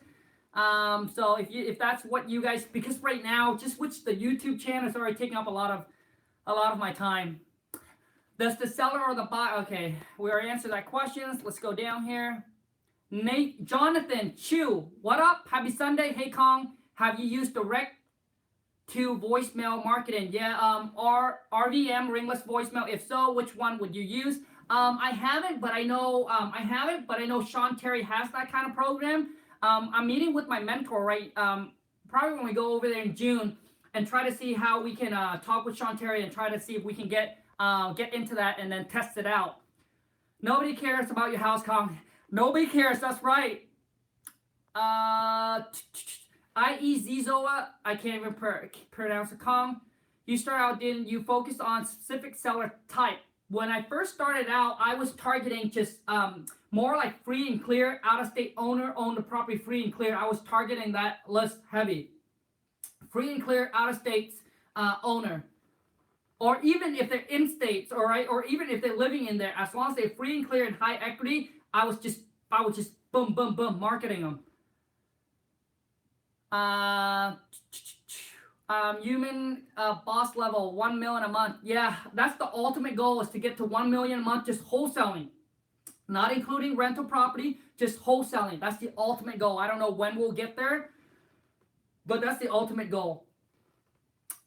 So if that's what you guys, because right now, just which the YouTube channel is already taking up a lot of my time. Does the seller or the buyer? Okay, we already answered that question. Let's go down here. Jonathan Chu, what up? Happy Sunday. Hey Kong, have you used direct to voicemail marketing? Yeah, RVM, ringless voicemail. If so, which one would you use? I haven't, but I know Sean Terry has that kind of program. I'm meeting with my mentor, right? Probably when we go over there in June and try to see how we can talk with Sean Terry and try to see if we can get into that and then test it out. Nobody cares about your house, Kong. Nobody cares. That's right. I.E. Zizoa, I can't even pronounce it, Kong. You start out, didn't you focus on specific seller type? When I first started out, I was targeting just more like free and clear, out-of-state owner, own the property free and clear. I was targeting that list heavy. Free and clear, out-of-states owner. Or even if they're in states, all right, or even if they're living in there, as long as they're free and clear and high equity, I was just boom, boom, boom, marketing them. Human boss level, 1 million a month. Yeah, that's the ultimate goal, is to get to 1 million a month just wholesaling, not including rental property, just wholesaling. That's the ultimate goal. I don't know when we'll get there, but that's the ultimate goal.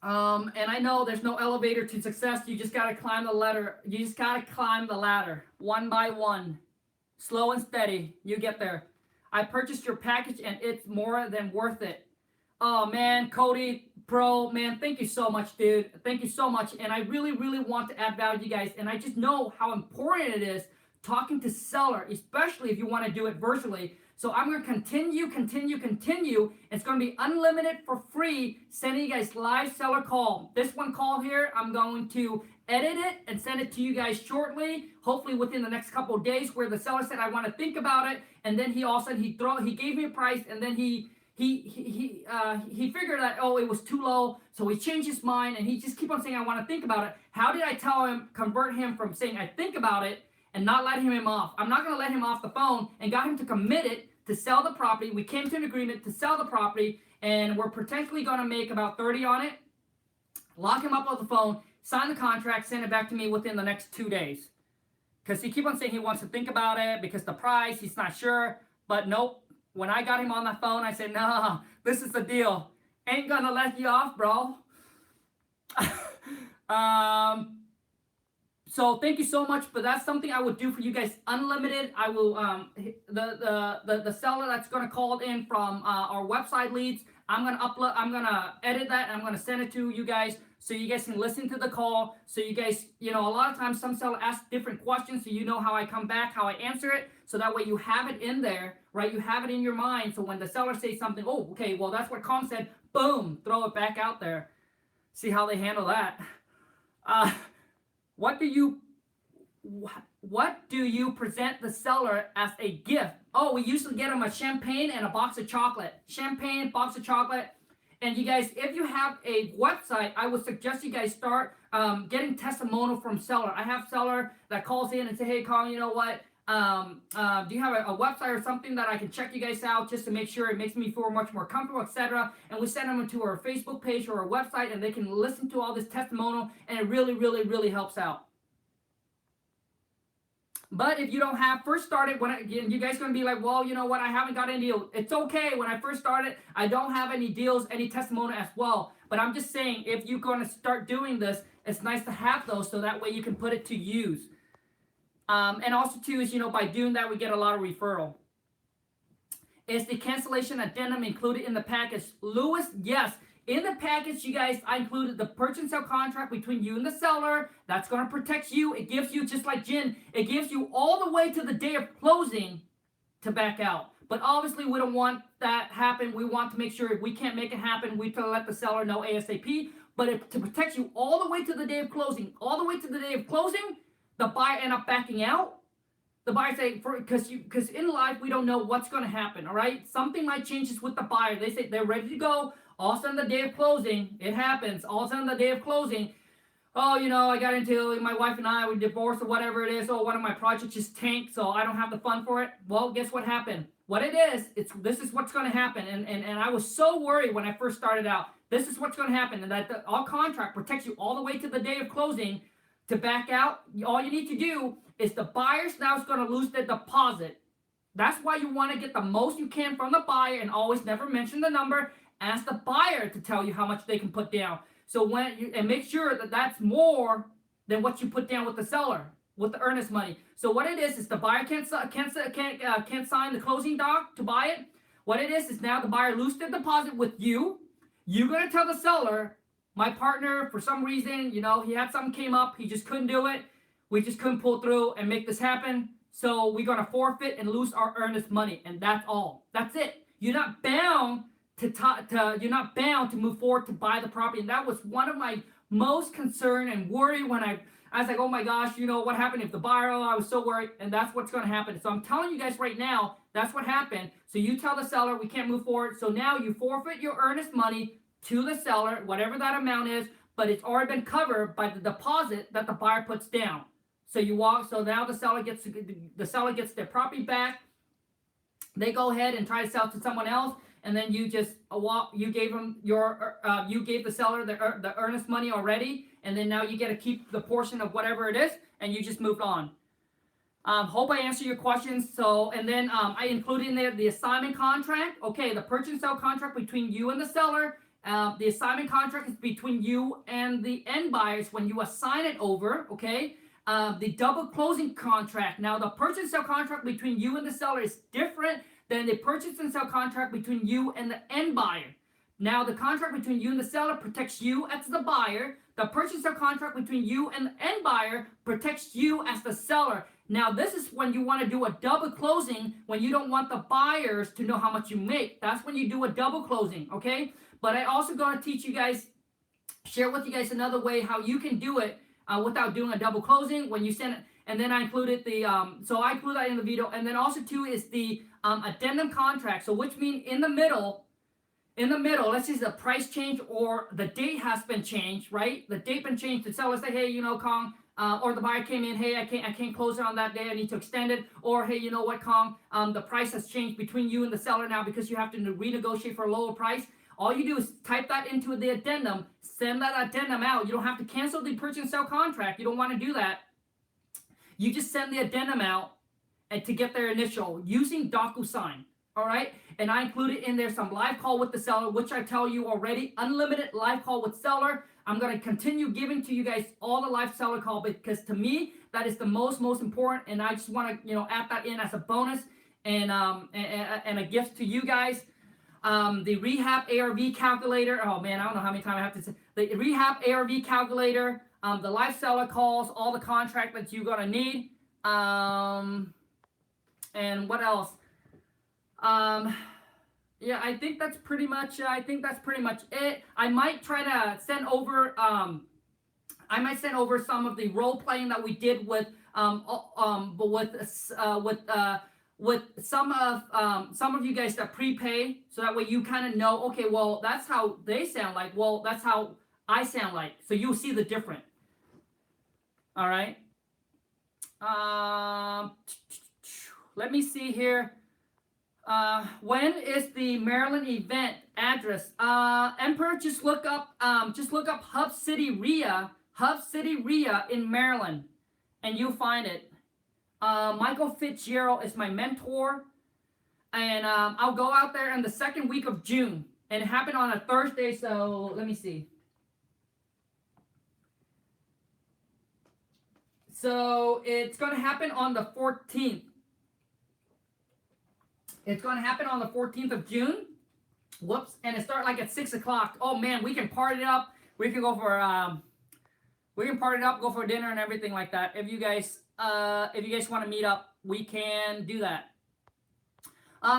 And I know there's no elevator to success. You just gotta climb the ladder. You just gotta climb the ladder one by one, slow and steady. You get there. I purchased your package and it's more than worth it. Oh man, Cody, bro, man, thank you so much, dude. Thank you so much. And I really, really want to add value to you guys. And I just know how important it is talking to seller, especially if you want to do it virtually. So I'm going to continue. It's going to be unlimited for free, sending you guys live seller call. This one call here, I'm going to edit it and send it to you guys shortly, hopefully within the next couple of days, where the seller said, I want to think about it. And then he also, he gave me a price, and then he figured that, oh, it was too low, so he changed his mind, and he just keep on saying, I want to think about it. How did I convert him from saying, I think about it, and not letting him off? I'm not going to let him off the phone, and got him to commit it to sell the property. We came to an agreement to sell the property, and we're potentially going to make about 30 on it, lock him up on the phone, sign the contract, send it back to me within the next 2 days. Because he keep on saying he wants to think about it, because the price, he's not sure, but nope. When I got him on the phone, I said, nah, this is the deal. Ain't gonna let you off, bro. So thank you so much, but that's something I would do for you guys, unlimited. I will, the seller that's gonna call in from our website leads, I'm gonna edit that, and I'm gonna send it to you guys so you guys can listen to the call. So you guys, a lot of times some seller asks different questions, so you know how I come back, how I answer it. So that way you have it in there, right? You have it in your mind. So when the seller says something, oh, okay, well, that's what Con said, boom, throw it back out there. See how they handle that. What do you present the seller as a gift? Oh, we usually get them a champagne and a box of chocolate. Champagne, box of chocolate. And you guys, if you have a website, I would suggest you guys start getting testimonial from seller. I have seller that calls in and say, hey, Colin, you know what? Do you have a website or something that I can check you guys out just to make sure it makes me feel much more comfortable, etc. And we send them to our Facebook page or our website, and they can listen to all this testimonial, and it really, really, really helps out. But if you don't have, first started, you guys going to be like, well, you know what, I haven't got any deal. It's okay. When I first started, I don't have any deals, any testimonial as well. But I'm just saying, if you're going to start doing this, it's nice to have those, so that way you can put it to use. And also too is, by doing that, we get a lot of referral. Is the cancellation addendum included in the package? Lewis, yes. In the package, you guys, I included the purchase and sale contract between you and the seller. That's going to protect you. It gives you, just like Jen, it gives you all the way to the day of closing to back out. But obviously, we don't want that happen. We want to make sure if we can't make it happen, we can let the seller know ASAP. But to protect you all the way to the day of closing, the buyer end up backing out. The buyer say, because in life we don't know what's going to happen. All right, something might change with the buyer. They say they're ready to go. All of a sudden, the day of closing, it happens. All of a sudden, the day of closing, oh, I got into my wife and I, we divorced or whatever it is. Oh, one of my projects just tanked, so I don't have the fund for it. Well, guess what happened? What it is, this is what's going to happen. And I was so worried when I first started out. This is what's going to happen, and that our contract protects you all the way to the day of closing. To back out, all you need to do is the buyer's now is going to lose their deposit. That's why you want to get the most you can from the buyer, and always never mention the number. Ask the buyer to tell you how much they can put down. So and make sure that that's more than what you put down with the seller, with the earnest money. So what it is the buyer can't sign the closing doc to buy it. What it is now the buyer loses their deposit with you. You're gonna tell the seller, my partner, for some reason, he had something came up, he just couldn't do it. We just couldn't pull through and make this happen. So we're gonna forfeit and lose our earnest money, and that's all. That's it. You're not bound you're not bound to move forward to buy the property. And that was one of my most concern and worry when I was like, oh my gosh, what happened if the buyer, I was so worried. And that's what's going to happen. So I'm telling you guys right now, that's what happened. So you tell the seller we can't move forward. So now you forfeit your earnest money to the seller, whatever that amount is, but it's already been covered by the deposit that the buyer puts down. So so now the seller gets their property back. They go ahead and try to sell to someone else. And then you gave the seller the earnest money already, and then now you get to keep the portion of whatever it is, and you just moved on. Hope I answered your questions. So, and then I included in there the assignment contract. Okay, the purchase and sale contract between you and the seller. The assignment contract is between you and the end buyers when you assign it over. Okay. The double closing contract. Now, the purchase and sale contract between you and the seller is different than the purchase and sale contract between you and the end buyer. Now, the contract between you and the seller protects you as the buyer. The purchase and sale contract between you and the end buyer protects you as the seller. Now, this is when you want to do a double closing, when you don't want the buyers to know how much you make. That's when you do a double closing, okay? But I also going to share with you guys another way how you can do it without doing a double closing when you send it. And then I included so I include that in the video. And then also too is the addendum contract. So which means in the middle, let's say the price change or the date has been changed, right? The date been changed. The seller say, hey, Kong, or the buyer came in, hey, I can't close it on that day. I need to extend it. Or hey, you know what, Kong, the price has changed between you and the seller now because you have to renegotiate for a lower price. All you do is type that into the addendum, send that addendum out. You don't have to cancel the purchase and sale contract. You don't want to do that. You just send the addendum out and to get their initial using DocuSign. All right. And I included in there some live call with the seller, which I tell you already, unlimited live call with seller. I'm going to continue giving to you guys all the live seller call because to me, that is the most important. And I just want to, add that in as a bonus and a gift to you guys. The rehab ARV calculator. Oh man, I don't know how many times I have to say the rehab ARV calculator. The live seller calls, all the contract that you're gonna need. And what else? Yeah, I think that's pretty much it. I might try to send over. I might send over some of the role playing that we did with some of you guys that prepay, so that way you kind of know. Okay, well that's how they sound like. Well, that's how I sound like. So you'll see the difference. All right. Let me see here. When is the Maryland event address? Emperor, just look up Hub City RIA in Maryland, and you'll find it. Michael Fitzgerald is my mentor, and I'll go out there in the second week of June, and it happened on a Thursday. So let me see. So it's going to happen on the 14th. It's going to happen on the 14th of June. Whoops. And it starts like at 6 o'clock. Oh, man, we can party it up. We can go for, go for dinner and everything like that. If you guys want to meet up, we can do that.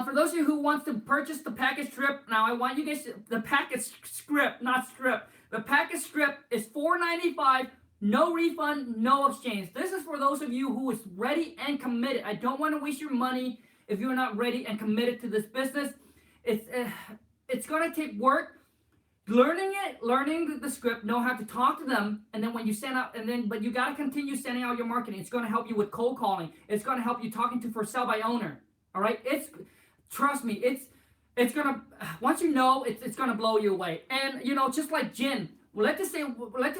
For those of you who wants to purchase the package trip, now I want you guys the package script, not strip. The package script is $4.95, no refund, no exchange. This is for those of you who is ready and committed. I don't want to waste your money if you're not ready and committed to this business. It's going to take work. Learning the script, know how to talk to them, and then when you send out, but you got to continue sending out your marketing. It's going to help you with cold calling. It's going to help you talking to for sell by owner. All right, trust me, it's gonna, once you know, it's gonna blow you away. And just like Jen, let's just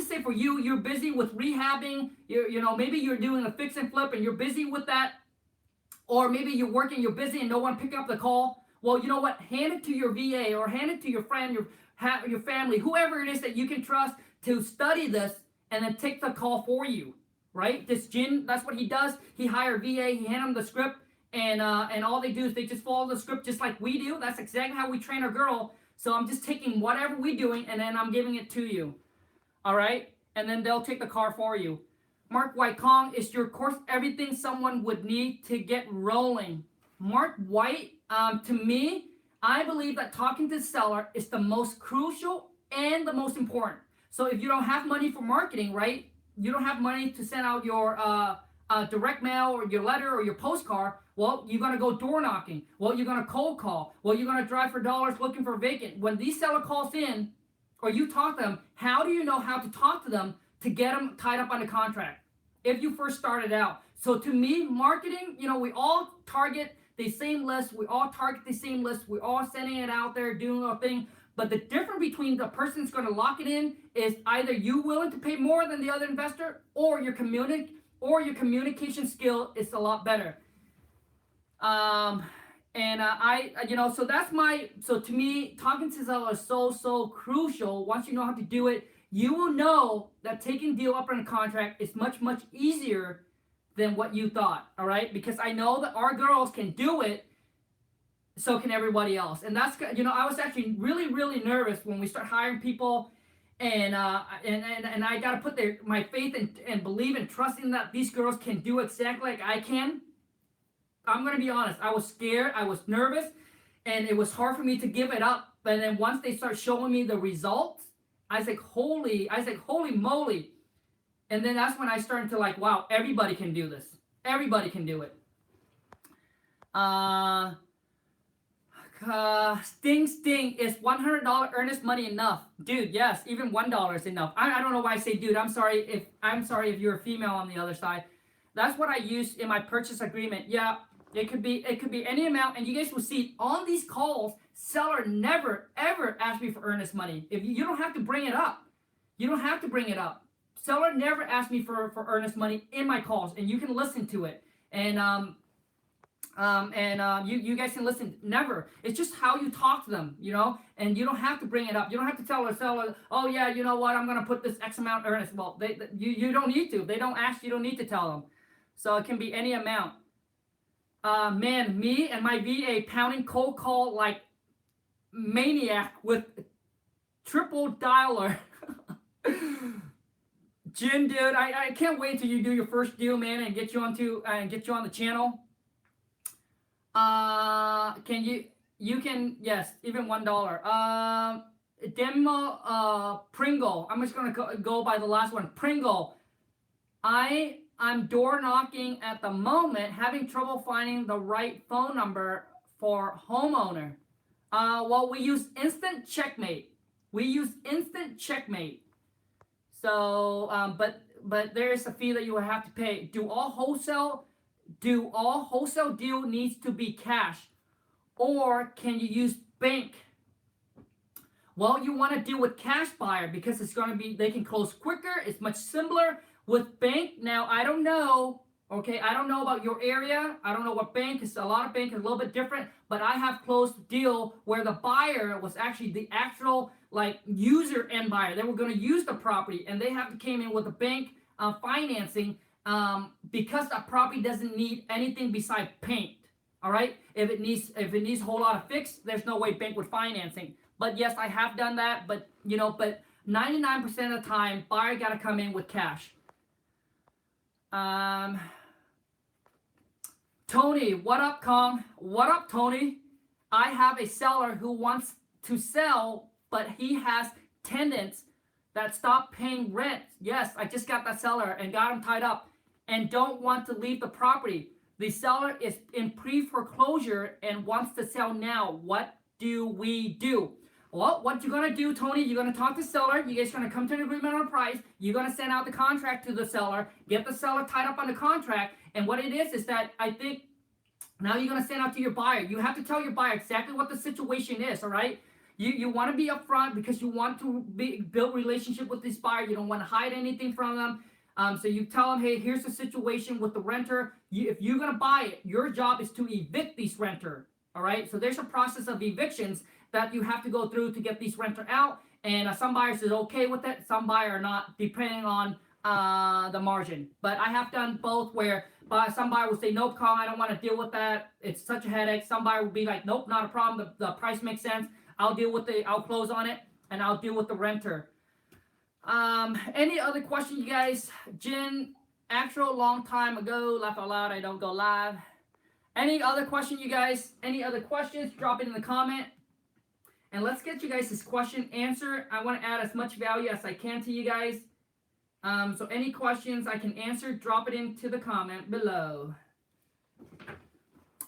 say for you, you're busy with rehabbing. Maybe you're doing a fix and flip and you're busy with that, or maybe you're working, you're busy and no one pick up the call. Well, you know what? Hand it to your VA or hand it to your friend, your family, whoever it is that you can trust to study this and then take the call for you, right? This Jin, that's what he does. He hired VA, he hand him the script, and all they do is they just follow the script just like we do. That's exactly how we train our girl. So I'm just taking whatever we're doing and then I'm giving it to you, all right? And then they'll take the car for you. Mark White Kong is your course, everything someone would need to get rolling. Mark White, to me, I believe that talking to the seller is the most crucial and the most important. So if you don't have money for marketing, right? You don't have money to send out your direct mail or your letter or your postcard. Well, you're going to go door knocking. Well, you're going to cold call. Well, you're going to drive for dollars looking for vacant. When these seller calls in or you talk to them, how do you know how to talk to them to get them tied up on the contract if you first started out? So to me, marketing, we all target the same list. We all target the same list. We're all sending it out there, doing our thing. But the difference between the person that's going to lock it in is either you willing to pay more than the other investor, or your communication skill is a lot better. So to me, talking to seller is so crucial. Once you know how to do it, you will know that taking deal up on a contract is much easier than what you thought, all right? Because I know that our girls can do it, so can everybody else. And that's, I was actually really nervous when we start hiring people, and I got to put my faith and believe and trusting that these girls can do exactly like I can. I'm going to be honest, I was scared, I was nervous, and it was hard for me to give it up. But then once they start showing me the results, I was like, holy moly. And then that's when I started to wow, everybody can do this. Everybody can do it. Sting, is $100 earnest money enough? Dude, yes, even $1 is enough. I don't know why I say dude. I'm sorry if you're a female on the other side. That's what I use in my purchase agreement. Yeah, it could be any amount, and you guys will see on these calls, seller never ever asks me for earnest money. If you don't have to bring it up. You don't have to bring it up. Seller never asked me for earnest money in my calls, and you can listen to it. And you guys can listen. Never. It's just how you talk to them, and you don't have to bring it up. You don't have to tell a seller, oh yeah, you know what, I'm gonna put this X amount earnest. Well, you don't need to. They don't ask. You don't need to tell them. So it can be any amount. Man, me and my VA pounding cold call like maniac with triple dialer. Jim, dude, I can't wait till you do your first deal, man, and get you on the channel. Yes, even $1. Demo Pringle. I'm just gonna go by the last one. Pringle. I'm door knocking at the moment, having trouble finding the right phone number for homeowner. Well, we use Instant Checkmate. So, but there is a fee that you will have to pay. Do all wholesale deal needs to be cash, or can you use bank? Well, you want to deal with cash buyer because it's going to be, they can close quicker. It's much simpler. With bank, now I don't know. Okay, I don't know about your area. I don't know what bank is. A lot of bank is a little bit different, but I have closed a deal where the buyer was actually the actual user end buyer. They were going to use the property, and they came in with a bank financing because the property doesn't need anything besides paint. All right, if it needs a whole lot of fix, there's no way bank would financing. But yes, I have done that. But 99% of the time, buyer got to come in with cash. Tony, what up, Kong? What up, Tony? I have a seller who wants to sell, but he has tenants that stop paying rent. Yes, I just got that seller and got them tied up and don't want to leave the property. The seller is in pre-foreclosure and wants to sell now. What do we do? Well, what you're going to do, Tony, you're going to talk to the seller. You guys are going to come to an agreement on a price. You're going to send out the contract to the seller, get the seller tied up on the contract. And what it is that I think now you're going to send out to your buyer. You have to tell your buyer exactly what the situation is, all right? You want to be upfront because you want to build relationship with this buyer. You don't want to hide anything from them. So you tell them, hey, here's the situation with the renter. If you're going to buy it, your job is to evict this renter, all right? So there's a process of evictions that you have to go through to get these renter out. And some buyers is okay with it. Some buyer are not, depending on the margin. But I have done both where some buyer will say, nope, Kong, I don't want to deal with that. It's such a headache. Some buyer will be like, nope, not a problem. The price makes sense. I'll close on it and I'll deal with the renter. Any other questions, you guys? Jen, actual long time ago, laugh out loud, I don't go live. Any other question, you guys? Any other questions? Drop it in the comment. And let's get you guys this question answered. I want to add as much value as I can to you guys. So any questions I can answer, drop it into the comment below.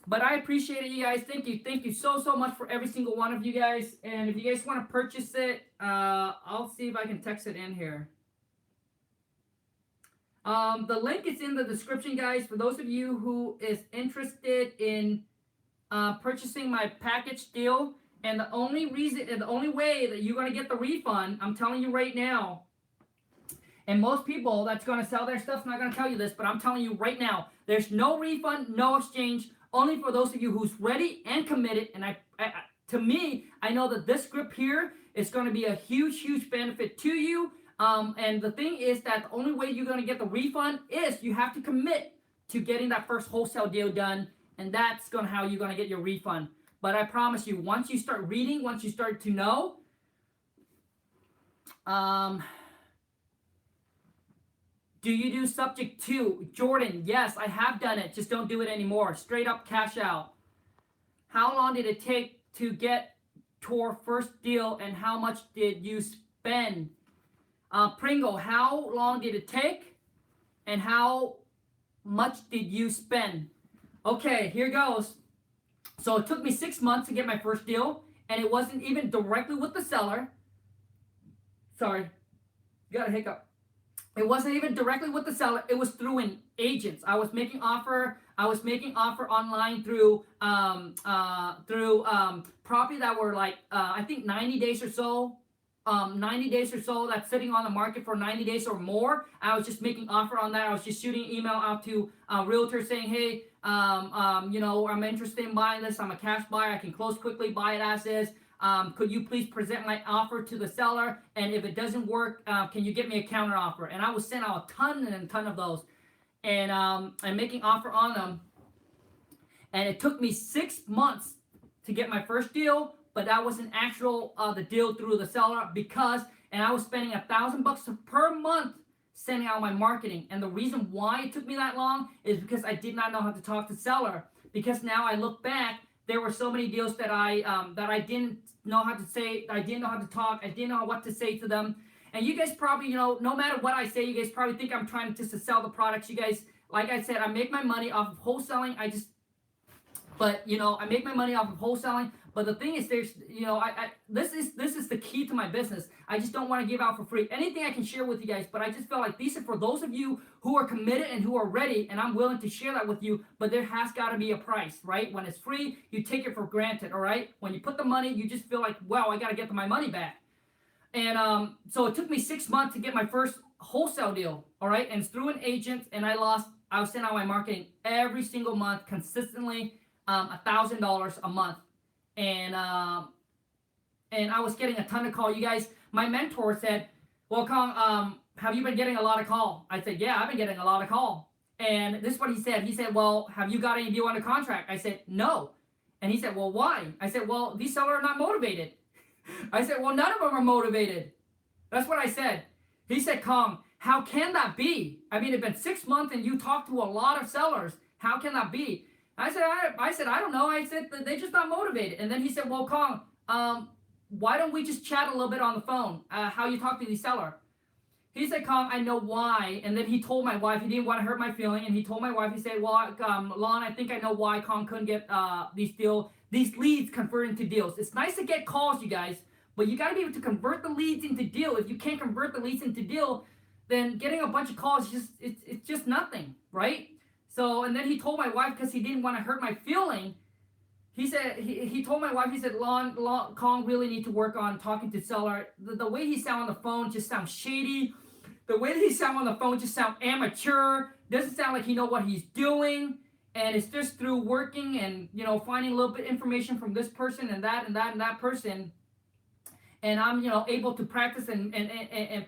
But I appreciate it, you guys. Thank you. Thank you so much for every single one of you guys. And if you guys want to purchase it, I'll see if I can text it in here. The link is in the description, guys. For those of you who is interested in purchasing my package deal, and the only way that you're going to get the refund, I'm telling you right now, and most people that's going to sell their stuff's not going to tell you this, but I'm telling you right now, there's no refund, no exchange, only for those of you who's ready and committed. And to me, I know that this script here is going to be a huge benefit to you. And the thing is that the only way you're going to get the refund is you have to commit to getting that first wholesale deal done, and that's how you're going to get your refund. But I promise you, once you start reading, once you start to know, do you do subject to? Jordan, yes, I have done it. Just don't do it anymore. Straight up cash out. How long did it take to get to your first deal, and how much did you spend? Pringle, how long did it take, and how much did you spend? Okay, here goes. So it took me 6 months to get my first deal, and it wasn't even directly with the seller. Sorry, got a hiccup. It wasn't even directly with the seller. It was through an agent. I was making offer online through property that were like I think 90 days or so. 90 days or so that's sitting on the market for 90 days or more. I was just making offer on that. I was just shooting email out to realtors saying, hey, I'm interested in buying this. I'm a cash buyer. I can close quickly, buy it as is. Could you please present my offer to the seller? And if it doesn't work, can you get me a counter offer? And I was sent out a ton of those, and making offer on them. And it took me 6 months to get my first deal, but that was an actual the deal through the seller and I was spending $1,000 per month sending out my marketing. And the reason why it took me that long is because I did not know how to talk to seller. Because now I look back, there were so many deals that I didn't know how to say. I didn't know how to talk. I didn't know what to say to them. And you guys probably, no matter what I say, you guys probably think I'm trying just to sell the products. You guys, like I said, I make my money off of wholesaling. I make my money off of wholesaling. But the thing is, this is the key to my business. I just don't want to give out for free anything I can share with you guys. But I just feel like these are for those of you who are committed and who are ready, and I'm willing to share that with you. But there has got to be a price, right? When it's free, you take it for granted, all right? When you put the money, you just feel like, wow, I got to get my money back. And so it took me 6 months to get my first wholesale deal, all right? And it's through an agent, and I was sending out my marketing every single month consistently, $1,000 a month. And I was getting a ton of calls. You guys, my mentor said, well, Kong, have you been getting a lot of call? I said, yeah, I've been getting a lot of call. And this is what he said. He said, well, have you got any deal under contract? I said, no. And he said, well, why? I said, well, these sellers are not motivated. I said, well, none of them are motivated. That's what I said. He said, Kong, how can that be? I mean, it's been 6 months and you talked to a lot of sellers. How can that be? I said, I don't know. I said, they're just not motivated. And then he said, well, Kong, why don't we just chat a little bit on the phone? How you talk to the seller? He said, Kong, I know why. And then he told my wife, he didn't want to hurt my feeling. And he told my wife, he said, well, Lon, I think I know why Kong couldn't get these leads converted into deals. It's nice to get calls, you guys, but you got to be able to convert the leads into deal. If you can't convert the leads into deal, then getting a bunch of calls, it's just nothing, right? So, and then he told my wife, because he didn't want to hurt my feeling, he said, he told my wife, he said, Kong really need to work on talking to seller. The way he sound on the phone just sounds shady. The way that he sound on the phone just sound amateur. Doesn't sound like he know what he's doing. And it's just through working and, you know, finding a little bit of information from this person and that and that and that person. And I'm, you know, able to practice and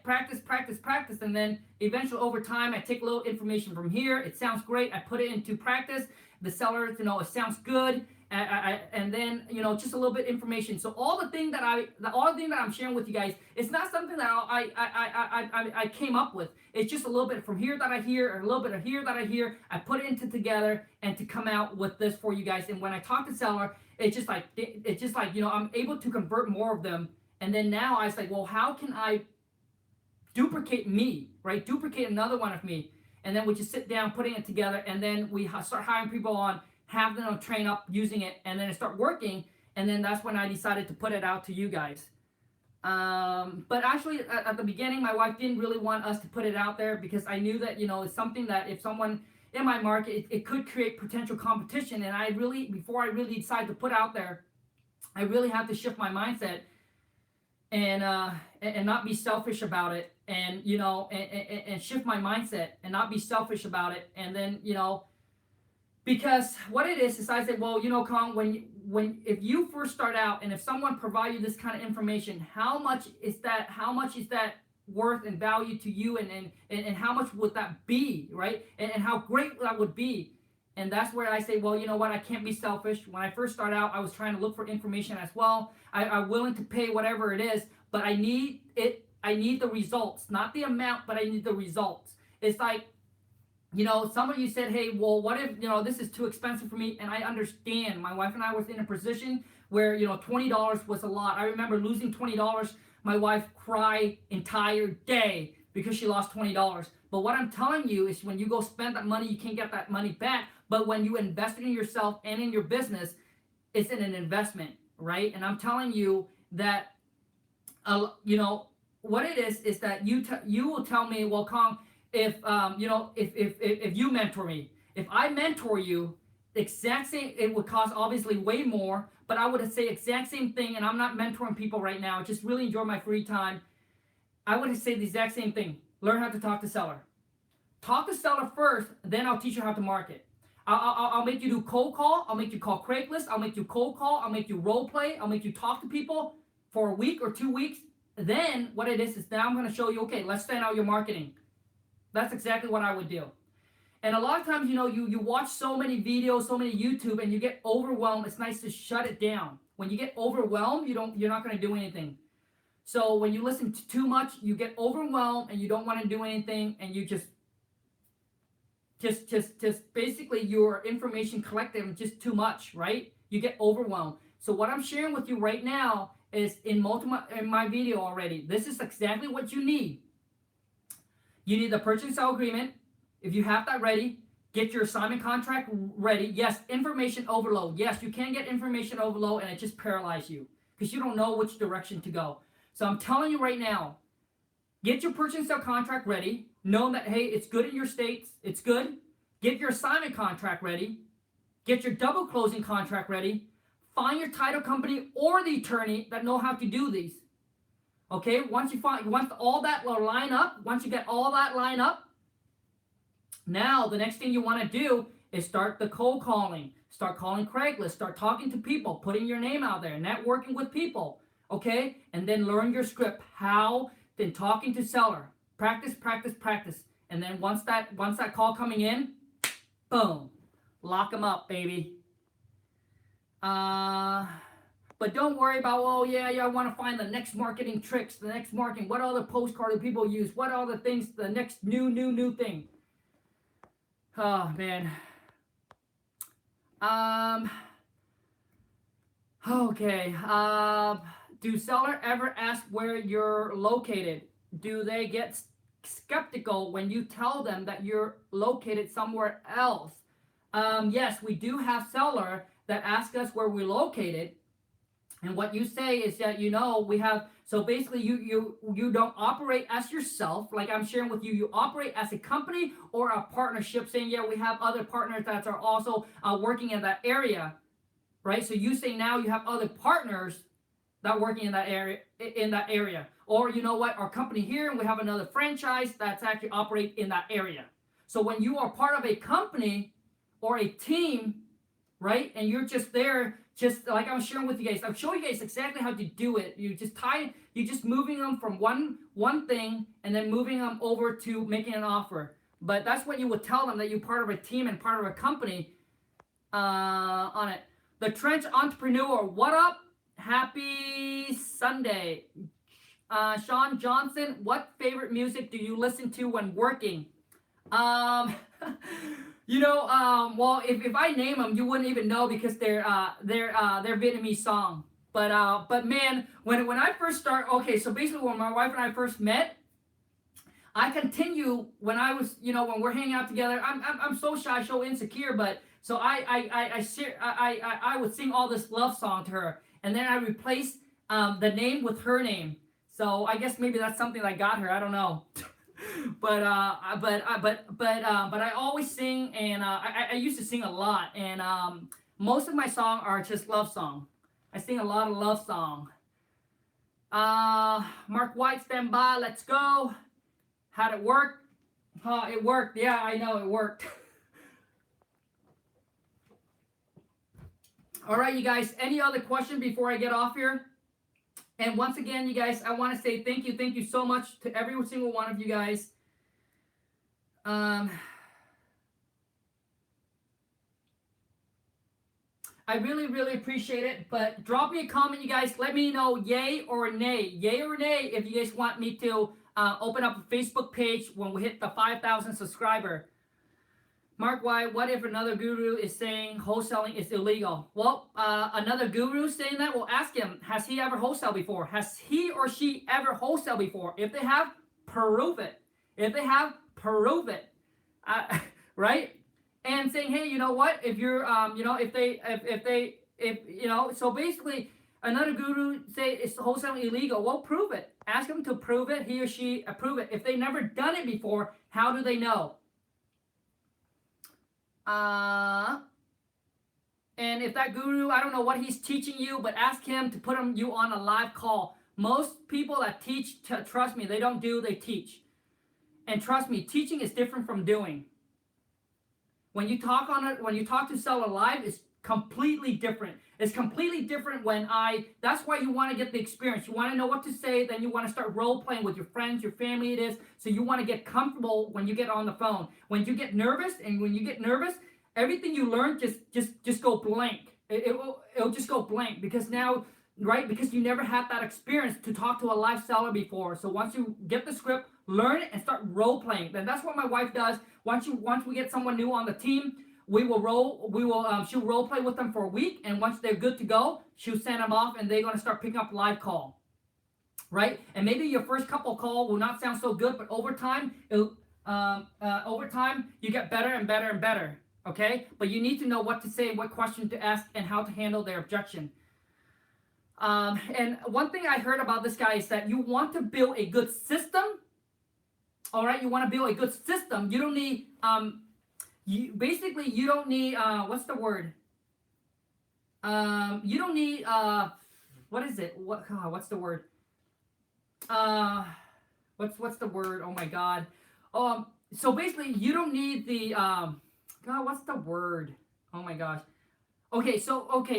practice. And then eventually over time, I take a little information from here. It sounds great. I put it into practice. The seller, you know, it sounds good. And then, you know, just a little bit of information. So all the thing that I'm sharing with you guys, it's not something that I came up with. It's just a little bit from here that I hear, or a little bit of here that I hear. I put it into together and to come out with this for you guys. And when I talk to seller, it's just like, you know, I'm able to convert more of them. And then now I was like, well, how can I duplicate me, right? Duplicate another one of me. And then we just sit down, putting it together, and then we start hiring people on, have them train up using it, and then it start working. And then that's when I decided to put it out to you guys. But actually, at the beginning, my wife didn't really want us to put it out there, because I knew that, you know, it's something that if someone in my market, it could create potential competition. And I really, before I really decided to put out there, I really have to shift my mindset and not be selfish about it, and, you know, and shift my mindset and not be selfish about it. And then, you know, because what it is I said, well, you know, Kong, if you first start out, and if someone provide you this kind of information, how much is that worth and value to you, and how much would that be, right? And how great that would be. And that's where I say, well, you know what, I can't be selfish. When I first started out, I was trying to look for information as well. I'm willing to pay whatever it is, but I need the results, not the amount, but I need the results. It's like, you know, some of you said, hey, well, what if, you know, this is too expensive for me? And I understand. My wife and I was in a position where, you know, $20 was a lot. I remember losing $20. My wife cried entire day because she lost $20. But what I'm telling you is, when you go spend that money, you can't get that money back. But when you invest in yourself and in your business, it's in an investment, right? And I'm telling you that, you know, what it is that you will tell me, well, Kong, if you know, if you mentor me, if I mentor you, exact same, it would cost obviously way more, but I would say exact same thing. And I'm not mentoring people right now. I just really enjoy my free time. I would say the exact same thing. Learn how to talk to seller. Talk to seller first, then I'll teach you how to market. I'll make you do cold call. I'll make you call Craigslist. I'll make you cold call. I'll make you role play. I'll make you talk to people for a week or 2 weeks. Then what it is now I'm going to show you, okay, let's send out your marketing. That's exactly what I would do. And a lot of times, you know, you watch so many videos, so many YouTube, and you get overwhelmed. It's nice to shut it down. When you get overwhelmed, you're not going to do anything. So when you listen to too much, you get overwhelmed and you don't want to do anything, and you just basically your information collective is just too much, right? You get overwhelmed. So what I'm sharing with you right now is in my video already. This is exactly what you need. You need the purchase and sale agreement. If you have that ready, get your assignment contract ready. Yes, information overload. Yes, you can get information overload, and it just paralyzes you because you don't know which direction to go. So I'm telling you right now, get your purchase and sale contract ready. Know that, hey, it's good in your states. It's good. Get your assignment contract ready. Get your double closing contract ready. Find your title company or the attorney that know how to do these. Okay, once all that line up, once you get all that line up, now the next thing you want to do is start the cold calling. Start calling Craigslist. Start talking to people, putting your name out there, networking with people. Okay, and then learn your script. How? Then talking to seller. Practice, practice, practice. And then once that call coming in, boom, lock them up, baby. But don't worry about, oh yeah, I want to find the next marketing tricks, the next marketing. What other postcard do people use? What are the things, the next new thing? Oh man. Okay. Do seller ever ask where you're located? Do they get skeptical when you tell them that you're located somewhere else? Yes, we do have seller that ask us where we're located, and what you say is that we have. So basically, you don't operate as yourself, like I'm sharing with you. You operate as a company or a partnership, saying yeah, we have other partners that are also working in that area, right? So you say now you have other partners that working in that area, or you know what, our company here, and we have another franchise that's actually operate in that area. So when you are part of a company or a team, right, and you're just there, just like I'm sharing with you guys, I'm showing you guys exactly how to do it. You just moving them from one thing and then moving them over to making an offer. But that's what you would tell them, that you're part of a team and part of a company on it. The Trench Entrepreneur, what up? Happy Sunday. Sean Johnson, what favorite music do you listen to when working? Well, if I name them, you wouldn't even know, because they're Vietnamese song. But man, when I first start, okay, so basically when my wife and I first met, I continue when I was, when we're hanging out together. I'm so shy, so insecure, but so I would sing all this love song to her, and then I replaced the name with her name. So I guess maybe that's something that got her. I don't know. But I always sing, and I used to sing a lot, and most of my songs are just love song. I sing a lot of love song. Mark White, stand by. Let's go. How'd it work? It worked. Yeah, I know it worked. All right, you guys. Any other question before I get off here? And once again, you guys, I want to say thank you so much to every single one of you guys. I really, really appreciate it. But drop me a comment, you guys. Let me know yay or nay. Yay or nay if you guys want me to open up a Facebook page when we hit the 5,000 subscriber. Mark White, what if another guru is saying wholesaling is illegal? Well, another guru saying that, well, ask him, has he ever wholesaled before? Has he or she ever wholesaled before? If they have, prove it. If they have, prove it. Right? And saying, hey, you know what? If you're, so basically, another guru say it's wholesaling illegal. Well, prove it. Ask him to prove it. He or she prove it. If they've never done it before, how do they know? And if that guru, I don't know what he's teaching you, but ask him to put you on a live call. Most people that teach, trust me, they don't do, they teach. And trust me, teaching is different from doing. When you talk to seller live, it's completely different. It's completely different that's why you want to get the experience. You want to know what to say, then you want to start role playing with your friends, your family it is. So you want to get comfortable when you get on the phone. When you get nervous, everything you learn just go blank. It'll just go blank, because now, right? Because you never had that experience to talk to a live seller before. So once you get the script, learn it and start role playing. Then that's what my wife does. Once we get someone new on the team, she'll role play with them for a week, and once they're good to go, she'll send them off, and they're going to start picking up live call, right? And maybe your first couple call will not sound so good, but over time you get better and better and better, okay? But you need to know what to say, what question to ask, and how to handle their objection. And one thing I heard about this guy is that you want to build a good system. All right, you want to build a good system. You don't need you don't need what's the word? You don't need what is it? What's the word? What's the word? Oh my God. So basically, you don't need the what's the word? Oh my gosh. Okay,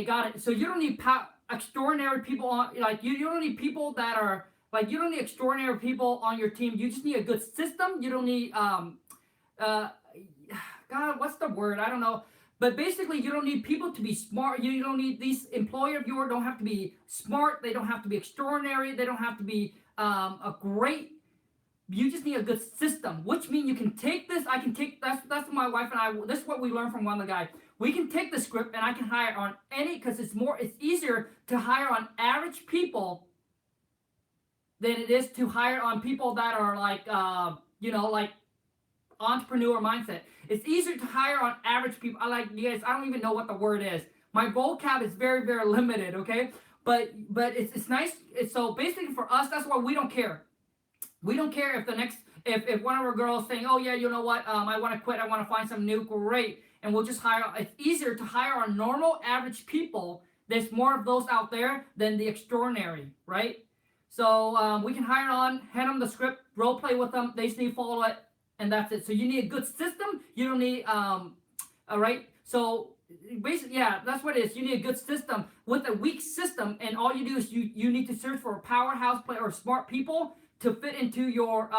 got it. So you don't need extraordinary people on, like you don't need people that are like, you don't need extraordinary people on your team. You just need a good system. You don't need God, what's the word? I don't know. But basically, you don't need people to be smart. You don't need these employer of yours don't have to be smart. They don't have to be extraordinary. They don't have to be a great. You just need a good system, which means you can take this. I can take that's my wife and I. This is what we learned from one of the guys. We can take the script and I can hire on any, because it's easier to hire on average people than it is to hire on people that are like, like entrepreneur mindset. It's easier to hire on average people. You guys, I don't even know what the word is. My vocab is very, very limited, okay? But it's nice. So basically for us, that's why we don't care. We don't care if if one of our girls saying, oh yeah, you know what, I want to quit, I want to find some new, great, and we'll just hire. It's easier to hire on normal, average people. There's more of those out there than the extraordinary, right? So we can hire on, hand them the script, role play with them. They just need to follow it, and that's it. So you need a good system. You don't need, all right. So basically, yeah, that's what it is. You need a good system. With a weak system, and all you do is you need to search for a powerhouse player or smart people to fit into your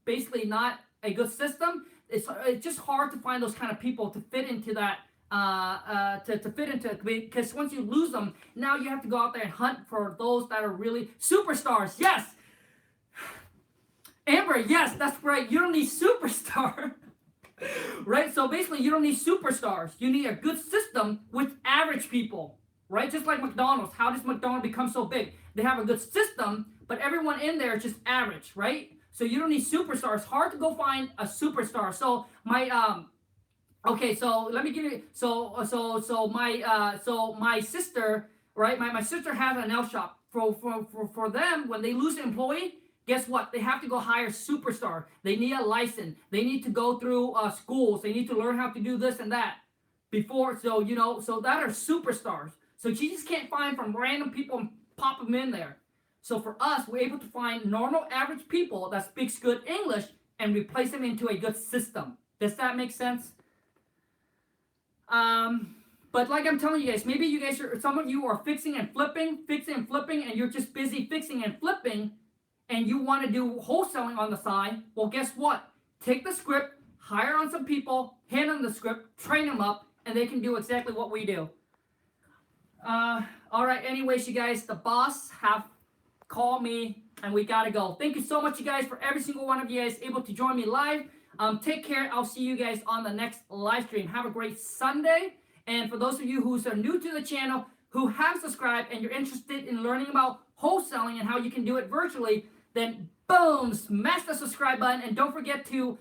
basically not a good system. It's just hard to find those kind of people to fit into that. To fit into it, because once you lose them, now you have to go out there and hunt for those that are really superstars. Yes, Amber, yes, that's right. You don't need superstar. Right? So basically, you don't need superstars. You need a good system with average people. Right? Just like McDonald's. How does McDonald's become so big? They have a good system, but everyone in there is just average, right? So you don't need superstars. It's hard to go find a superstar. So my okay, so let me give you my sister, right? My sister has a nail shop. For them, when they lose an employee, guess what? They have to go hire a superstar. They need a license. They need to go through schools. They need to learn how to do this and that before. So so that are superstars. So she just can't find from random people and pop them in there. So for us, we're able to find normal, average people that speaks good English and replace them into a good system. Does that make sense? But like I'm telling you guys, maybe you guys some of you are fixing and flipping, and you're just busy fixing and flipping, and you want to do wholesaling on the side. Well, guess what? Take the script, hire on some people, hand them the script, train them up, and they can do exactly what we do. All right. Anyways, you guys, the boss have called me, and we gotta go. Thank you so much, you guys, for every single one of you guys able to join me live. Take care. I'll see you guys on the next live stream. Have a great Sunday. And for those of you who are new to the channel, who have subscribed, and you're interested in learning about wholesaling and how you can do it virtually, then boom, smash the subscribe button. And don't forget to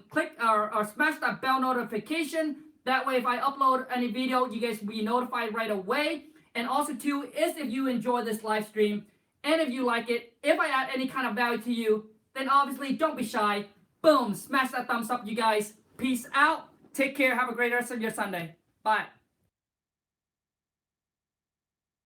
click or smash that bell notification. That way, if I upload any video, you guys will be notified right away. And also, too, is if you enjoy this live stream, and if you like it, if I add any kind of value to you, then obviously don't be shy. Boom, smash that thumbs up, you guys. Peace out. Take care. Have a great rest of your Sunday. Bye.